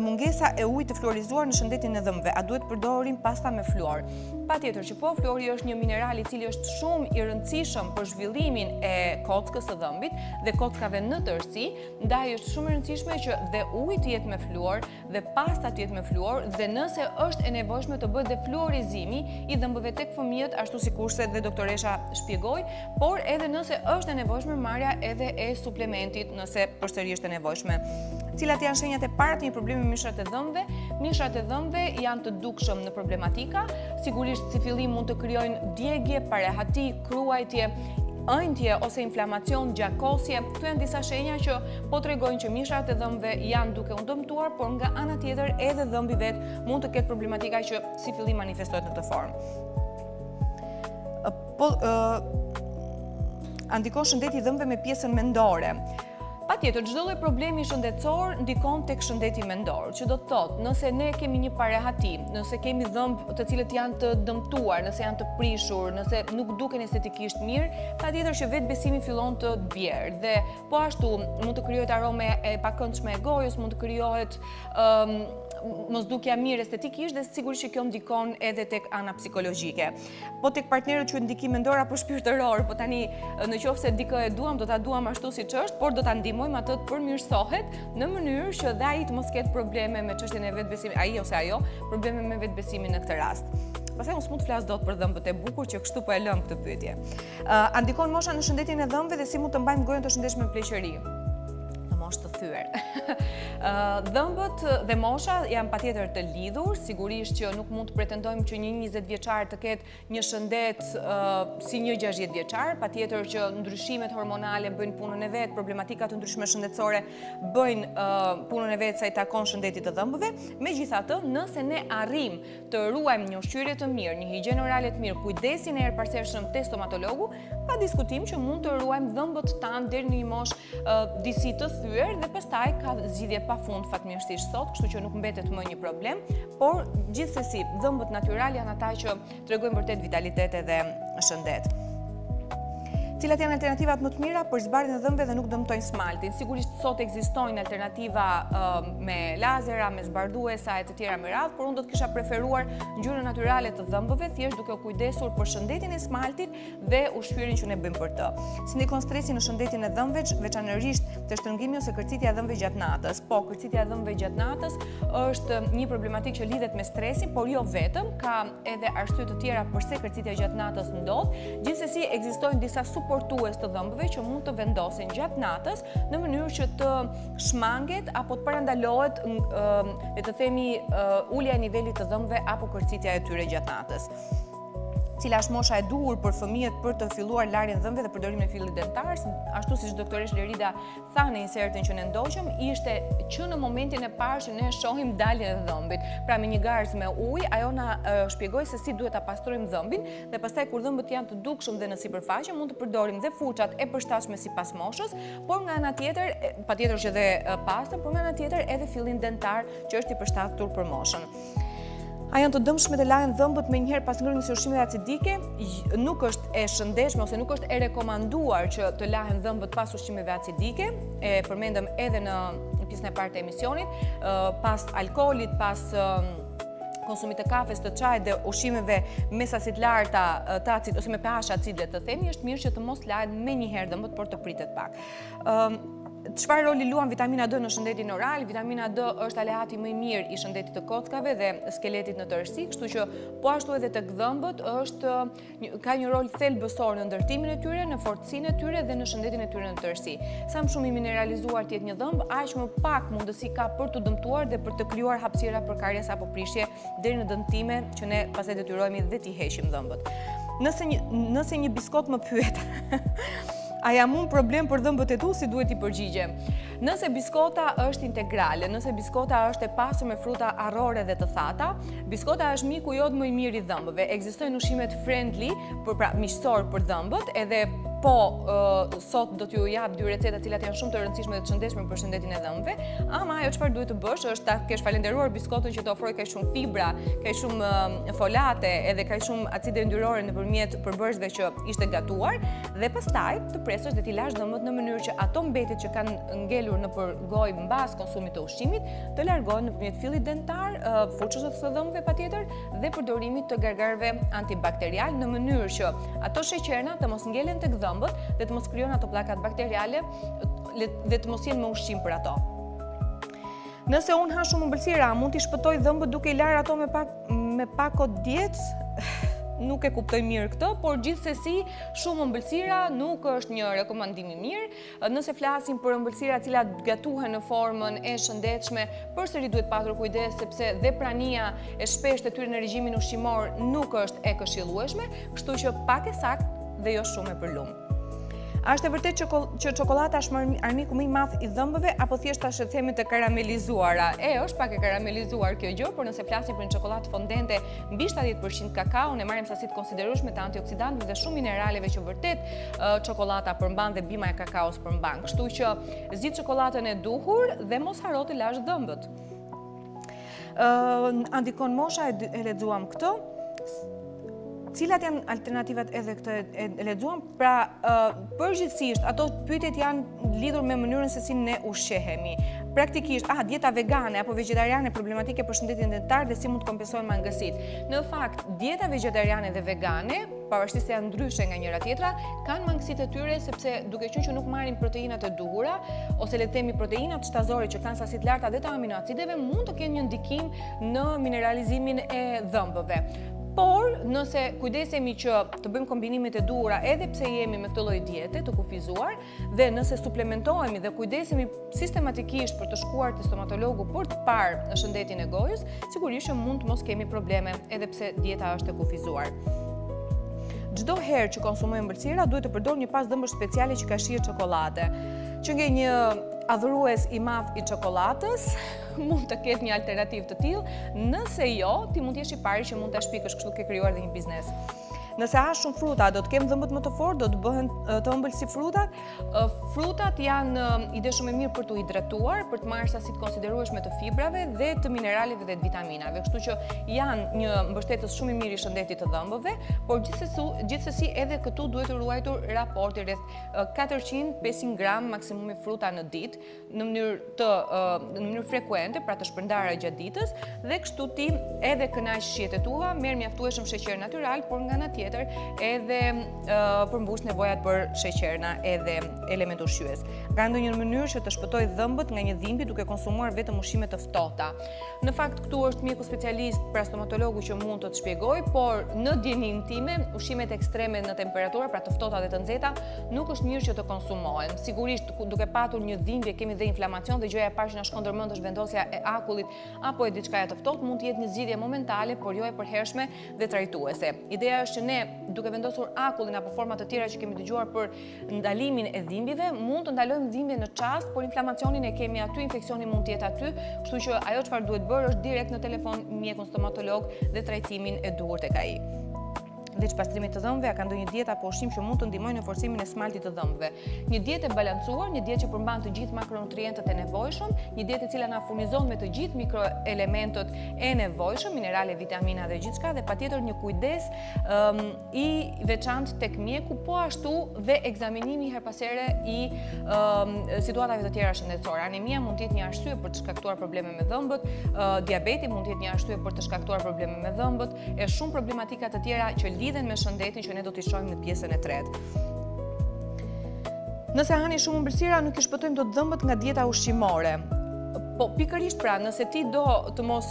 mungesa e ujit të fluorizuar në shëndetin e dhëmbëve, a duhet përdorim pasta me fluor? Patjetër që po, fluori është një mineral i cili është shumë i rëndësishëm për zhvillimin e kockës së dhëmbit dhe kockave në tërësi, ndaj është shumë e rëndësishme që dhe uji të jetë me fluor dhe pasta të jetë me fluor dhe nëse është e nevojshme të bëhet dhe fluorizimi i dhëmbëve tek fëmijët, ashtu sikurse dhe doktoresha shpjegoi, por edhe nëse është e nevojshme marrja edhe e suplementit nëse përsëri është e nevojshme. Cilat janë shenjat e para të një problemi me mishrat e dhëmbëve? Mishrat e dhëmbëve janë të dukshëm në problematika, sigurisht si fillim mund të krijojnë djegje, parehati, kruajtje, ëndje ose inflamacion, gjakosje. Këto janë disa shenja që po tregojnë që mishrat e dhëmbëve janë duke u dëmtuar, por nga ana tjetër edhe dhëmbi vet mund të ketë problematika që si fillim manifestohet në këtë formë. A ndikon shëndeti i dhëmbëve me pjesën mendore? Patjetër, çdo lloj problemi shëndetësor ndikon tek shëndeti mendor, që do të thotë, nëse ne kemi një parehati, nëse kemi dhëmb të cilët janë të dëmtuar, nëse janë të prishur, nëse nuk duken estetikisht mirë, patjetër që vetbesimi fillon të bjerë dhe po ashtu mund të krijohet arome e pakëndshme e gojës, mund të krijohet mosdukja mirë estetikisht dhe sigurisht që kjo ndikon edhe tek ana psikologjike. Po tek partnerët që ndikim mendor apo shpirtëror, po tani në qoftë se dikë e duam, do ta duam ashtu siç është, por do ta ndihmojmë atë të përmirësohet në mënyrë që dhe ai të mos ketë probleme me çështjen e vetbesimit, ai ose ajo, probleme me vetbesimin në këtë rast. Pastaj unë s'mund të flas dot për dhëmbët e bukur që kështu po e lëm këtë pyetje. A ndikon mosha në shëndetin e dhëmbëve dhe si mund të mbajmë gojën të shëndetshme me pleqëri? Moshë të thyer. Dhëmbët dhe mosha janë patjetër të lidhur, sigurisht që nuk mund të pretendojmë që një 20 vjeçar të ketë një shëndet si një 60 vjeçar, patjetër që ndryshimet hormonale bëjnë punën e vet, problematika të ndryshme shëndetësore bëjnë punën e vet sa i takon shëndetit të dhëmbëve. Megjithatë, nëse ne arrim të ruajmë një ushqyerje të mirë, një higjenë orale të mirë, kujdesin e erëparseshëm te stomatologu, pa diskutim që mund të ruajmë dhëmbët tanë deri në një moshë disi të thyer dhe pastaj ka zgjidhje pafund fatmirësisht sot, kështu që nuk mbetet më një problem, por gjithsesi dhëmbët natyral janë ata që tregojnë vërtet vitalitet dhe shëndet. Cilat janë alternativat më të mira për zbardhjen e dhëmbëve dhe nuk dëmtojnë smaltin? Sigurisht sot ekzistojnë alternativa me lazera, me zbarduesa e të tjera me radhë, por unë do të kisha preferuar ngjyrën natyrale të dhëmbëve, thjesht duke u kujdesur për shëndetin e smaltit dhe ushqyerin që ne bëjmë për të. Si ndikon stresi në shëndetin e dhëmbëve, veçanërisht të shtrëngimi ose kërcitja e dhëmbëve gjatë natës? Po, kërcitja e dhëmbëve gjatë natës është një problematikë që lidhet me stresin, por jo vetëm, ka edhe arsye të tjera pse kërcitja gjatë natës ndodh. Gjithsesi ekzistojnë disa suportues të dhëmbëve që mund të vendosen gjatë natës në mënyrë që të shmanget apo të parandalohet le të themi ulja e nivelit të dhëmbëve apo kërcitja e tyre gjatë natës. Cila është mosha e duhur për fëmijët për të filluar larjen e dhëmbëve dhe përdorimin e fillit dentar, ashtu siç doktoresh Lerida tha në insertin që ne ndoqëm, ishte që në momentin e parë që ne shohim daljen e dhëmbit. Pra me një garzë me ujë, ajo na shpjegoi se si duhet ta pastrojmë dhëmbin dhe pastaj kur dhëmbët janë të dukshëm dhe në sipërfaqe mund të përdorim dhe furçat e përshtatshme sipas moshës, por nga ana tjetër, patjetër që dhe pastër, por nga ana tjetër edhe fillin dentar që është i përshtatur për moshën. A janë të dëmshme të lahen dhëmbët me njëherë pas ngrënies së ushqimeve acidike? Nuk është e shëndetshme ose nuk është e rekomanduar që të lahen dhëmbët pas ushqimeve acidike. E përmendëm edhe në pjesën e parë të emisionit, pas alkoolit, pas konsumit të kafes, të çajit dhe ushqimeve me sasi të larta të acid ose me pH acide të themi, është mirë që të mos lahen me njëherë dhëmbët, por të pritet pak. Çfarë roli luan vitamina D në shëndetin oral? Vitamina D është aleati më i mirë i shëndetit të kockave dhe skeletit në tërësi, kështu që po ashtu edhe tek dhëmbët ka një rol thelbësor në ndërtimin e tyre, në fortësinë e tyre dhe në shëndetin e tyre në tërësi. Sa më shumë i mineralizuar të jetë një dhëmb, aq më pak mundësi ka për të dëmtuar dhe për të krijuar hapësira për karjes apo prishje deri në dëmtime që ne pastaj detyrohemi dhe t'i heqim dhëmbët. Nëse një biskot më pyet a jam unë problem për dhëmbët e tu, si duhet i përgjigjem? Nëse biskota është integrale, nëse biskota është e pasur me fruta arrore dhe të thata, biskota është miku jot më i mirë i dhëmbëve. Ekzistojnë ushqimet friendly, pra miqësor për dhëmbët, edhe sot do t'ju jap dy receta cilat janë shumë të rëndësishme dhe të shëndetshme për shëndetin e dhëmbëve, ama ajo çfarë duhet të bësh është ta kesh falendëruar biskotën që të ofroj kaq shumë fibra, kaq shumë folate edhe kaq shumë acide yndyrore nëpërmjet përbërësve që ishte gatuar dhe pastaj të presësh dhe t'i lash dhëmbët në mënyrë që ato mbetit që kanë ngelur nëpër gojë mbas konsumit të ushqimit të largohen nëpërmjet fillit dentar, furçës së dhëmbëve patjetër dhe përdorimit të gargarëve antibakterial në mënyrë që ato sheqerna të mos ngelen tek dhëmbët dhe të mos krijojnë ato pllakat bakteriale dhe të mos jenë më ushqim për ato. Nëse unë ha shumë ëmbëlsira, mund t'i shpëtoj dhëmbët duke i larë ato me pak o dietë? Nuk e kuptoj mirë këtë, por gjithsesi shumë ëmbëlsira nuk është një rekomandim i mirë. Nëse flasim për ëmbëlsira të cilat gatuhen në formën e shëndetshme, përsëri duhet patur kujdes sepse dhe prania e shpeshtë e tyre në regjimin ushqimor nuk është e këshillueshme, kështu që pak e saktë dhe jo shumë e përlum. A është e vërtet që çokolata është armiku më i madh i dhëmbëve apo thjesht ta themi të karamelizuara? Është pak e karamelizuar kjo gjë, por nëse flasim për një çokoladë fondente mbi 70% kakao, ne marrim sasi të konsiderueshme të antioksidantëve dhe shumë mineraleve që vërtet çokolata përmban dhe bima e kakaos përmban. Kështu që zgjidh çokoladën e duhur dhe mos haro të lash dhëmbët. Andikon mosha, e lexuam këtë. Cilat janë alternativat edhe këtë e lexuam? Pra, përgjithsisht, ato pyetjet janë lidhur me mënyrën se si ne ushqehemi. Praktikisht, dieta vegane apo vegetariane problematike për shëndetin dentar dhe si mund të kompensohen mangësitë. Në fakt, dieta vegetariane dhe vegane, pavarësisht se janë ndryshe nga njëra tjetra, kanë mangësitë e tyre sepse duke qenë që nuk marrin proteinat e duhura ose le të themi proteinat shtazore që kanë sasi të larta dhe të aminoacideve, mund të kenë një ndikim në mineralizimin e dhëmbëve. Por, nëse kujdesemi që të bëjmë kombinimet e duhura edhe pse jemi me këtë lloj diete të kufizuar dhe nëse suplementohemi dhe kujdesemi sistematikisht për të shkuar te stomatologu për të parë në shëndetin e gojës, sigurisht që mund të mos kemi probleme edhe pse dieta është e kufizuar. Çdo herë që konsumojmë ëmbëlsira, duhet të përdor një pasë dëmbësh speciale që ka shije çokolade. Që nga një adhurues i madh i çokoladës, mund të ketë një alternativë të tillë, nëse jo, ti mund të jesh i pari që mund ta shpikësh, kështu ke krijuar dhe një biznes. Nëse ha shumë fruta, do të kem dhëmbët më të fortë, do të bëhen të ëmbël si frutat. Frutat janë ide shumë e mirë për të hidratuar, për të marrë sasi të konsiderueshme të fibrave dhe të mineraleve dhe të vitaminave, kështu që janë një mbështetës shumë i mirë i shëndetit të dhëmbëve, por gjithsesi edhe këtu duhet të ruajtur raporti rreth 400-500 gram maksimumi fruta në ditë, në mënyrë frekuente, pra të shpërndara gjatë ditës, dhe kështu ti edhe kënaq shijet e tua, merr mjaftueshëm sheqer natyral, por nga ana tjetër edhe përmbush nevojat për sheqerna edhe element ushqyes. Ka ndonjë mënyrë që të shpëtoj dhëmbët nga një dhimbje duke konsumuar vetëm ushqime të ftohta. Në fakt këtu është mjeku specialist, pra stomatologu, që mund të të shpjegoj, por në dienin time ushqimet ekstreme në temperatura, pra të ftohta dhe të nxehta, nuk është mirë që të konsumohen. Sigurisht duke patur një dhimbje kemi dhe inflamacion dhe gjëja e parë që na shkon ndërmend është vendosja e akullit apo e diçka të ftohtë, mund të jetë një zgjidhje momentale, por jo e përhershme dhe trajtuese. Ideja është që ne duke vendosur akullin apo forma të tjera që kemi dëgjuar për ndalimin e dhimbjeve, mund të ndalojmë dhimbjen në çast, por inflamacionin e kemi aty, infeksioni mund të jetë aty, kështu që ajo çfarë duhet bërë është direkt në telefon mjekun stomatolog dhe trajtimin e duhur tek ai. Veç pastrimit të dhëmbëve, a ka ndonjë dietë apo ushqim që mund të ndihmojnë në forcimin e smaltit të dhëmbëve? Një dietë e balancuar, një dietë që përmban të gjithë makronutrientët e nevojshëm, një dietë e cila na furnizon me të gjithë mikroelementët e nevojshëm, minerale, vitamina dhe gjithçka, dhe patjetër një kujdes i veçantë tek mjeku, po ashtu dhe ekzaminimi her pas here i situatave të tjera shëndetësore. Anemia mund të jetë një arsye për të shkaktuar probleme me dhëmbët, diabeti mund të jetë një arsye për të shkaktuar probleme me dhëmbët, e shumë problematika të tjera që lidhen me shëndetin që ne do t'i shohim në pjesën e tretë. Nëse hani shumë ëmbëlsira, nuk i shpëtojmë dot dhëmbët nga dieta ushqimore. Po, pikërisht pra, nëse ti do të mos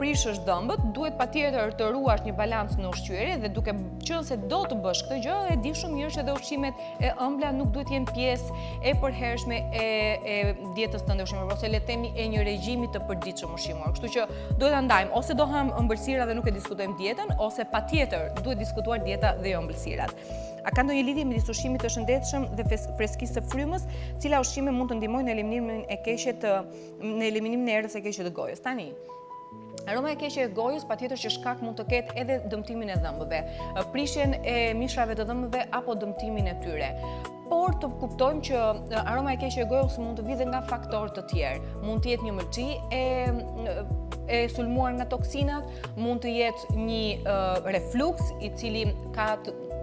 prishësh dhëmbët, duhet patjetër të ruash një balancë në ushqyerje dhe duke qenë se do të bësh këtë gjë, e di shumë mirë që edhe ushqimet e ëmbla nuk duhet jenë pjesë e përhershme e dietës tënde ushqimore, ose le të themi e një regjimi të përditshëm ushqimor. Kështu që duhet ta ndajmë, ose do ham ëmbëlsira dhe nuk e diskutojmë dietën, ose patjetër duhet diskutuar dieta dhe jo ëmbëlsirat. A ka ndonjë lidhje midis ushqimit të shëndetshëm dhe freskisë së frymës, cila ushqime mund të ndihmojnë në eliminimin e errës së keqe të gojës? Tani, aroma e keqe e gojës patjetër që shkak mund të ketë edhe dëmtimin e dhëmbëve, prishjen e mishrave të dhëmbëve apo dëmtimin e tyre. Por të kuptojmë që aroma e keqe e gojës mund të vijë nga faktorë të tjerë. Mund të jetë një mërçi e sulmuar nga toksinat, mund të jetë një refluks i cili ka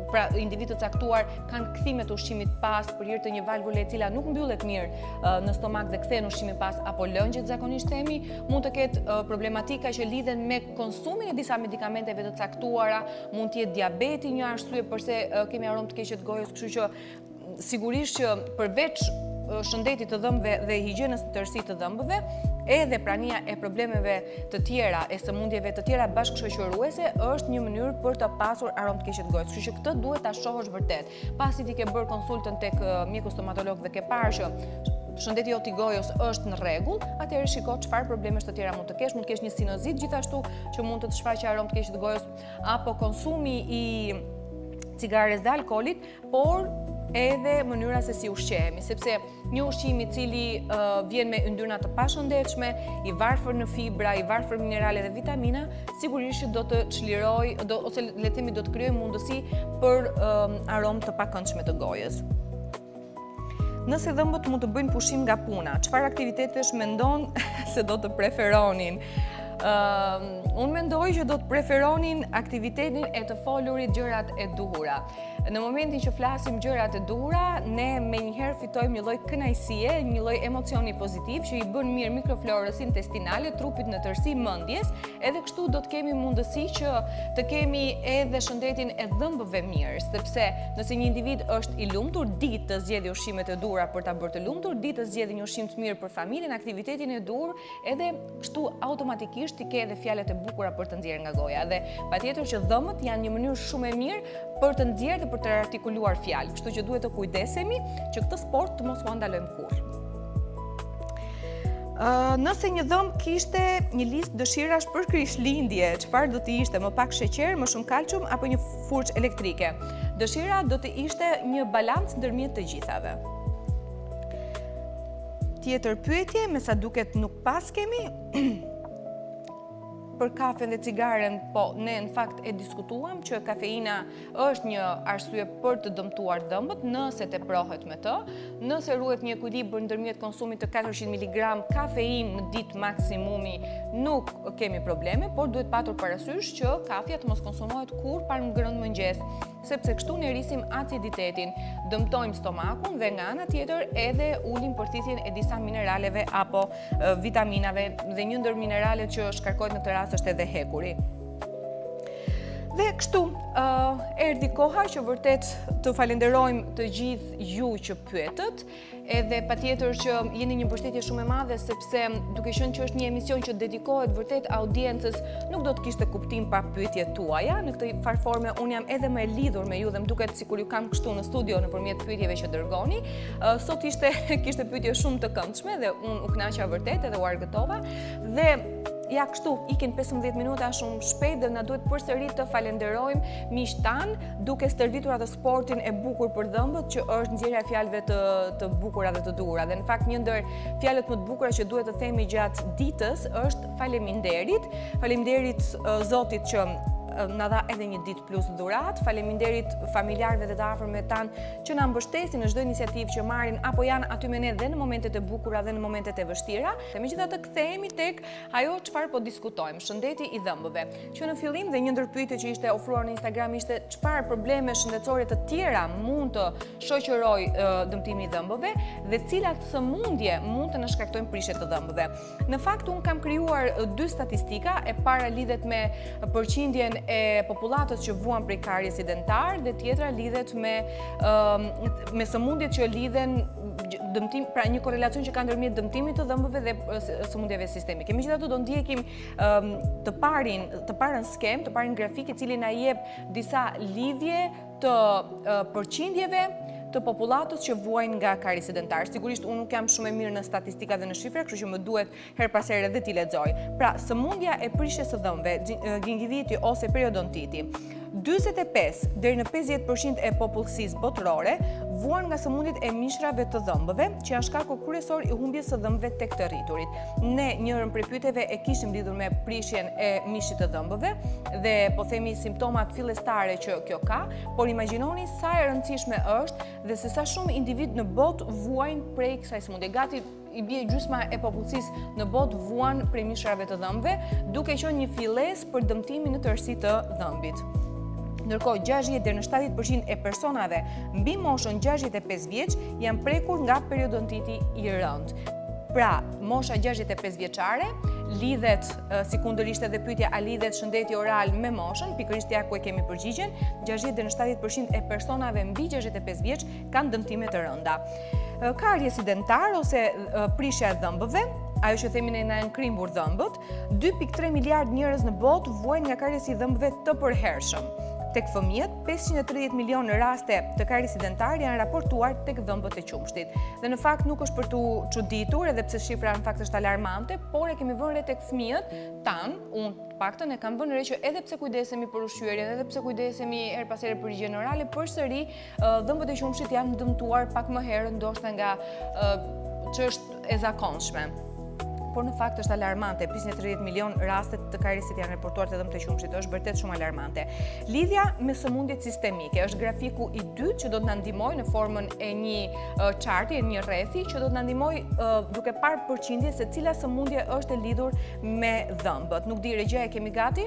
pra individë të caktuar kanë kthime të ushqimit pas për hir të një valvule e cila nuk mbyllet mirë në stomak dhe kthehen ushqimin pas, apo lëngjet zakonisht themi, mund të ketë problematika që lidhen me konsumin e disa medikamenteve të caktuara, mund të jetë diabeti një arsye pse kemi aromë të keqe të gojës, kështu që sigurisht që përveç shëndetit të dhëmbëve dhe higjienës së tërësisë të dhëmbëve, edhe prania e problemeve të tjera, e sëmundjeve të tjera bashkëshoqëruese është një mënyrë për të pasur aromë të keqe të gojës. Kështu që këtë duhet ta shohësh vërtet. Pasi ti ke bërë konsultën tek mjeku stomatolog dhe ke parë që shëndeti jot i gojës është në rregull, atëherë shiko çfarë problemesh të tjera mund të kesh. Mund të kesh një sinozit gjithashtu që mund të shfaqë aromë të keqe të gojës, apo konsumi i cigares dhe alkoolit, por edhe mënyra se si ushqehemi, sepse një ushqim i cili vjen me yndyrna të pashëndetshme, i varfër në fibra, i varfër minerale dhe vitamina, sigurisht do të çliroj ose le të themi do të krijojë mundësi për aromë të pakëndshme të gojës. Nëse dhëmbët mund të bëjnë pushim nga puna, çfarë aktivitetesh mendon se do të preferonin? Unë mendoj që do të preferonin aktivitetin e të folurit gjërat e duhura. Në momentin që flasim gjërat e duhura, ne menjëherë fitojmë një lloj kënaqësie, një lloj emocioni pozitiv që i bën mirë mikroflorës intestinale, trupit në tërësi, mendjes, edhe kështu do të kemi mundësi që të kemi edhe shëndetin e dhëmbëve mirë, sepse nëse një individ është i lumtur, ditë të zgjedhë ushqimet e duhura për ta bërë të lumtur, ditë të zgjedhë një ushqim të mirë për familjen, aktivitetin e duhur, edhe kështu automatikisht thjesht ti ke edhe fjalët e bukura për të nxjerrë nga goja. Dhe patjetër që dhëmbët janë një mënyrë shumë e mirë për të nxjerrë dhe për të artikuluar fjalë. Kështu që duhet të kujdesemi që këtë sport të mos u ndalojmë kurrë. Nëse një dhëmb kishte një listë dëshirash për krishtlindje, çfarë do të ishte? Më pak sheqer, më shumë kalcium apo një furçë elektrike? Dëshira do të ishte një balancë ndërmjet të gjithave. Tjetër pyetje, me sa duket nuk pas kemi për kafen dhe cigaren, po ne në fakt e diskutuam që kafeina është një arsye për të dëmtuar dhëmbët nëse teprohet me të, nëse ruhet një ekuilibër ndërmjet konsumit të 400 mg kafein në ditë maksimumi, nuk kemi probleme, por duhet patur parasysh që kafja të mos konsumohet kur parë ngrënë mëngjes, sepse kështu ne rrisim aciditetin, dëmtojmë stomakun dhe nga ana tjetër edhe ulim përthithjen e disa mineraleve apo vitaminave dhe një ndër mineralet që shkarkohet në këtë rast është edhe hekuri. Dhe kështu, erdhi koha që vërtet të falenderojmë të gjithë ju që pyetët, edhe patjetër që jeni një mbështetje shumë e madhe sepse duke qenë që është një emision që dedikohet vërtet audiencës, nuk do të kishte kuptim pa pyetjet tuaja. Në këtë farforme unë jam edhe më e lidhur me ju dhe më duket sikur ju kam kështu në studio nëpërmjet pyetjeve që dërgoni. Sot kishte pyetje shumë të këndshme dhe unë u kënaqa vërtet edhe u argëtova dhe ja kështu, ikin 15 minuta shumë shpejt dhe na duhet përsëri të falenderojmë miqtë tanë duke stërvitur atë sportin e bukur për dhëmbët që është nxjerrja e fjalëve të bukura dhe të duhura. Dhe në fakt një ndër fjalët më të bukura që duhet të themi gjatë ditës është faleminderit. Faleminderit Zotit që na dha edhe një ditë plus dhurat. Faleminderit familjarëve dhe të afërmve tanë që na mbështesin në çdo iniciativë që marrin apo janë aty me ne dhe në momentet e bukura dhe në momentet e vështira. Dhe megjithatë kthehemi tek ajo çfarë po diskutojmë, shëndeti i dhëmbëve. Që në fillim dhe një ndër pyetjet që ishte ofruar në Instagram ishte çfarë probleme shëndetësore të tjera mund të shoqërojë dëmtimi i dhëmbëve dhe cilat sëmundje mund të na shkaktojnë prishje të dhëmbëve. Në fakt unë kam krijuar dy statistika, e para lidhet me përqindjen e popullatës që vuan prej kariesit dentar dhe tjetra lidhet me sëmundjet që lidhen dëmtim, pra një korelacion që ka ndërmjet dëmtimit të dhëmbëve dhe sëmundjeve sistemike. Megjithatë do ndjekim të parën skem, të parën grafik i cili na jep disa lidhje të përqindjeve të popullatës që vuajnë nga kariesit dentar. Sigurisht unë nuk jam shumë e mirë në statistika dhe në shifra, kështu që më duhet her pas here dhe t'i lexoj. Pra, sëmundja e prishjes së dhëmbëve, gingiviti ose periodontiti, 45 deri në 50% e popullsisë botërore vuan nga sëmundjet e mishrave të dhëmbëve, që janë shkaku kryesor i humbjes së dhëmbëve tek të rriturit. Ne njërin prej pyetjeve e kishim lidhur me prishjen e mishit të dhëmbëve dhe po themi simptomat fillestare që kjo ka, por imagjinoni sa e rëndësishme është dhe se sa shumë individ në botë vuajnë prej kësaj sëmundje. Gati i bie gjysma e popullsisë në botë vuan prej mishrave të dhëmbëve, duke qenë një fillesë për dëmtimin në tërësi të dhëmbit. Ndërkohë 60 deri në 70% e personave mbi moshën 65 vjeç janë prekur nga periodontiti i rëndë. Pra, mosha 65 vjeçare lidhet, sekundërisht edhe pyetja a lidhet shëndeti oral me moshën, pikërisht ja ku e kemi përgjigjen, 60 deri në 70% e personave mbi 65 vjeç kanë dëmtime të rënda. Kariesi dentar ose prishja e dhëmbëve, ajo që themi ne na janë krimbur dhëmbët, 2.3 miliard njerëz në botë vuajnë nga kariesi i dhëmbëve të përhershëm. Tek fëmijët, 530 milion raste të kariesit dentar janë raportuar tek dhëmbët e qumshtit. Dhe në fakt nuk është për tu çuditur, edhe pse shifra në fakt është alarmante, por e kemi vënë re tek fëmijët tanë, unë paktën e kam vënë re që edhe pse kujdesemi për ushqyerjen, edhe pse kujdesemi her pas here për higjienën orale, përsëri dhëmbët e qumshtit janë dëmtuar pak më herët, ndoshta nga që është e zakonshme. Por në fakt është alarmante, 530 milion rastet të kariesit janë raportuar të dhëmbët e qumshtit, është vërtet shumë alarmante. Lidhja me sëmundjet sistemike është grafiku i dytë që do të na ndihmojë në formën e një charti, një rrethi që do të na ndihmojë duke parë përqindje se cila sëmundje është e lidhur me dhëmbët. Nuk di regja, e kemi gati?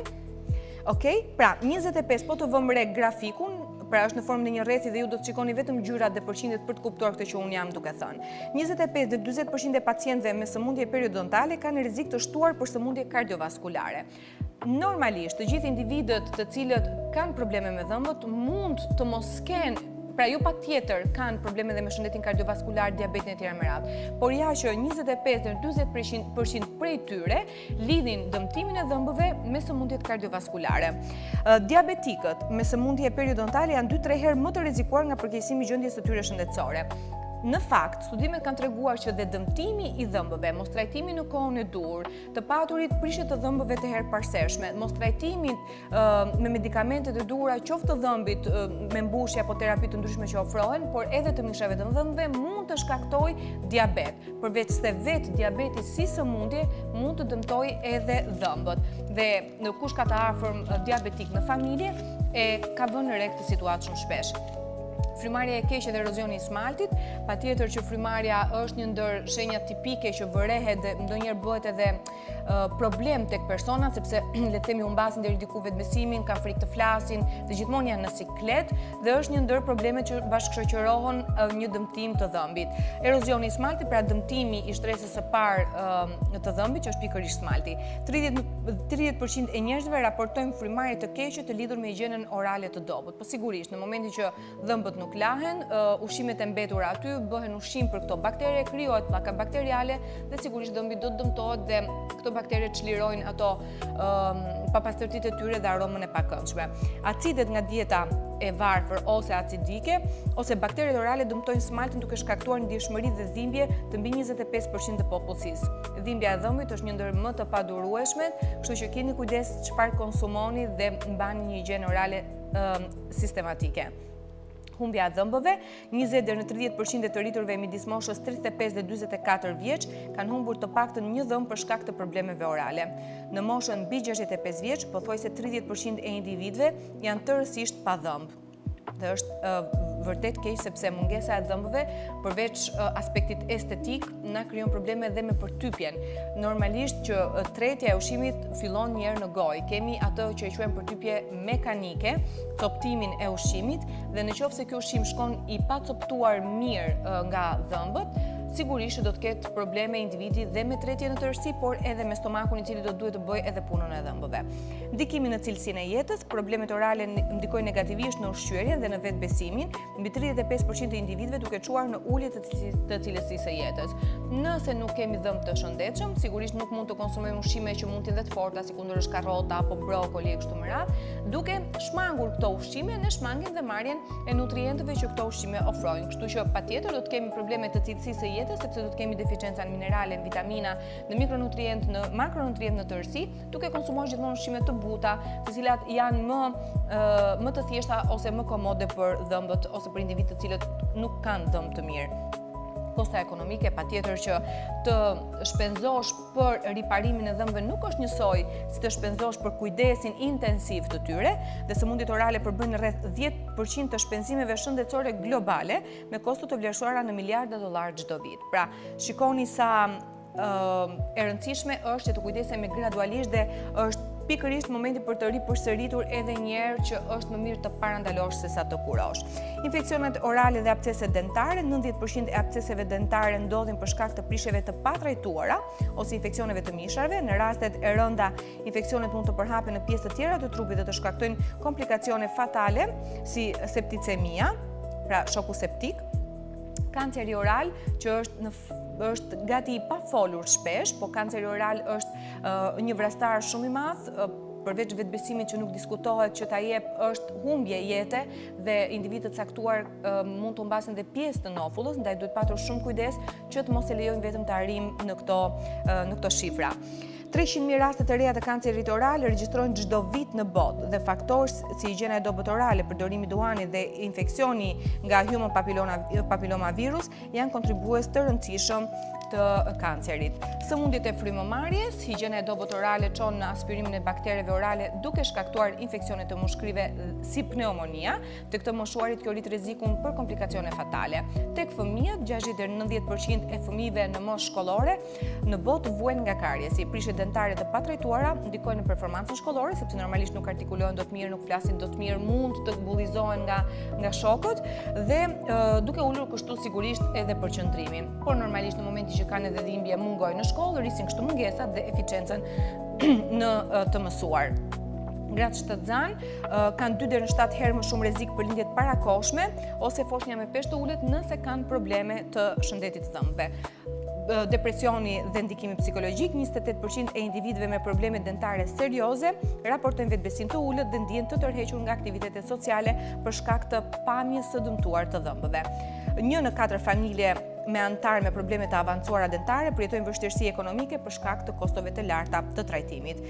Okej, pra 25 po të vëmë re grafikun, pra është në formën e një rrethi dhe ju do të shikoni vetëm gjyrat dhe përqindjet për të kuptuar këtë që unë jam duke thënë. 25 dhe 40% e pacientëve me sëmundje periodontale kanë rrezik të shtuar për sëmundje kardiovaskulare. Normalisht, të gjithë individët të cilët kanë probleme me dhëmbët mund të mos kenë Pra jo patjetër kanë probleme dhe me shëndetin kardiovaskular, diabetin e tjera me radhë, por ja që 25-40% prej tyre lidhin dëmtimin e dhëmbëve me sëmundjet kardiovaskulare. Diabetikët me sëmundje periodontale janë 2-3 herë më të rrezikuar nga përkeqësimi i gjendjes së tyre shëndetësore. Në fakt, studimet kanë treguar që dhe dëmtimi i dhëmbëve, mos trajtimi në kohën e dur, të paturit prishje të dhëmbëve të herparsershme, mos trajtimin me medikamentet e duhura, qoftë të dhëmbit me mbushje apo terapi të ndryshme që ofrohen, por edhe të mishave të dhëmbëve mund të shkaktoj diabet. Përveç se vetë diabeti si sëmundje mund të dëmtoj edhe dhëmbët. Dhe në kush ka të afërm diabetik në familje e ka vënë re këtë situatë shumë shpesh. Frymarrja e keqe dhe erozioni i smaltit, patjetër që frymarrja është një ndër shenjat tipike që vërehet dhe ndonjëherë bëhet edhe problem tek persona, sepse le të themi humbasin deri diku vetbesimin, kanë frikë të flasin, dhe gjithmonë janë në siklet dhe është një ndër problemet që bashkëshoqërohen një dëmtim të dhëmbit. Erozioni i smaltit, pra dëmtimi i shtresës së parë të dhëmbit, që është pikërisht smalti. 30% e njerëzve raportojnë frymarrje të keqe të lidhur me higjienën orale të dobët. Po sigurisht, në momentin që dhëmbët nuk lahen, ushqimet e mbetura aty bëhen ushqim për këto baktere, krijohet pllaka bakteriale dhe sigurisht dhëmbi do të dëmtohet dhe këto baktere çlirojnë ato papastërtitë e tyre dhe aromën e pakëndshme. Acidet nga dieta e varfër ose acidike ose bakteret orale dëmtojnë smaltin duke shkaktuar ndjeshmëri dhe dhimbje të mbi 25% të popullsisë. Dhimbja e dhëmbit është një ndër më të padurueshmet, kështu që keni kujdes çfarë konsumoni dhe mbani një higjenë orale sistematike. Humbja e dhëmbëve, 20 deri në 30% e të rriturve midis moshës 35 dhe 44 vjeç kanë humbur të paktën një dhëmbë për shkak të problemeve orale. Në moshën mbi 65 vjeç, pothuajse 30% e individëve janë tërësisht pa dhëmbë. Dhe është vërtet keq sepse mungesa e dhëmbëve, përveç aspektit estetik, na krijon probleme edhe me përtypjen. Normalisht që tretja e ushqimit fillon një herë në gojë. Kemi atë që e quajmë përtypje mekanike, coptimin e ushqimit, dhe nëse ky ushqim shkon i pacoptuar mirë nga dhëmbët, sigurisht do të ketë probleme individi dhe me tretjen në tërësi, por edhe me stomakun i cili do duhet të bëjë edhe punën e dhëmbëve. Ndikimi në cilësinë e jetës, problemet orale ndikojnë negativisht në ushqyerjen dhe në vetbesimin, mbi 35% e individëve duke çuar në ulje të cilësisë së jetës. Nëse nuk kemi dhëmbë të shëndetshëm, sigurisht nuk mund të konsumojmë ushqime që mund të jenë të forta, sikundërsh karrota apo brokoli e kështu me radhë, duke shmangur këto ushqime në shmangjen dhe marrjen e nutrientëve që këto ushqime ofrojnë. Kështu që patjetër do të kemi probleme të cilësisë së jetës, sepse do të kemi deficiencë në minerale, në vitamina, në mikronutrient, në makronutrient në tërësi, duke konsumuar gjithmonë ushqime të buta, të cilat janë më të thjeshta ose më komode për dhëmbët ose për individët të cilët nuk kanë dhëmbë të mirë. Kosta ekonomike, patjetër që të shpenzosh për riparimin e dhëmbëve nuk është njësoj si të shpenzosh për kujdesin intensiv të tyre, dhe sëmundjet orale përbëjnë rreth 10% të shpenzimeve shëndetësore globale, me kosto të vlerësuara në miliarda dollar çdo vit. Pra, shikoni sa e rëndësishme është që të kujdesemi gradualisht dhe është pikërisht momenti për të ripërsëritur edhe një herë që është më mirë të parandalosh se sa të kurosh. Infeksionet orale dhe absceset dentare, 90% e absceseve dentare ndodhin për shkak të prishjeve të patrajtuara ose infeksioneve të misharve. Në rastet e rënda, infeksionet mund të përhapen në pjesë të tjera të trupit dhe të shkaktojnë komplikacione fatale si septicemia, pra shoku septik, kanceri oral që është gati i pafolur shpesh, po kanceri oral është një vrastar shumë i madh, përveç vetbesimit që nuk diskutohet që ta jep, është humbje jete dhe individët caktuar mund të humbasin dhe pjesë të nofullës, ndaj duhet patur shumë kujdes që të mos e lejojnë vetëm të arrijmë në këto shifra. 300.000 raste të reja të kancerit oral regjistrojnë çdo vit në botë dhe faktorë si higjiena e dobët orale, përdorimi i duhanit dhe infeksioni nga human papillomavirus janë kontribues të rëndësishëm të kancerit. Sëmundjet e frymëmarrjes, higjiena e dobët orale çon në aspirimin e baktereve orale duke shkaktuar infeksione të mushkrive si pneumonia. Të këtë moshuarit kjo rrit rrezikun për komplikacione fatale. Tek fëmijët, 60 deri në 90% e fëmijëve në moshë shkollore në botë vuajnë nga kariesi. Prishjet dentare të patrajtuara ndikojnë në performancën shkollore, sepse normalisht nuk artikulojnë dot mirë, nuk flasin dot mirë, mund të bullizohen nga shokët dhe duke ulur kështu sigurisht edhe përqendrimin. Por normalisht në momentin që kanë edhe dhimbje mungojnë në shkollë, rrisin kështu mungesat dhe eficiencën në të mësuar. gratë shtatzanë kanë 2 deri në 7 herë më shumë rrezik për lindjet parakoshme ose foshnja me peshë të ulët nëse kanë probleme të shëndetit të dhëmbëve. Depresioni dhe ndikimi psikologjik, 28% e individëve me probleme dentare serioze raportojnë vetbesim të ulët dhe ndihen të tërhequr nga aktivitetet sociale për shkak të pamjes së dëmtuar të dhëmbëve. 1 në 4 familje me antar me probleme të avancuara dentare përjetojnë vështirësi ekonomike për shkak të kostove të larta të trajtimit.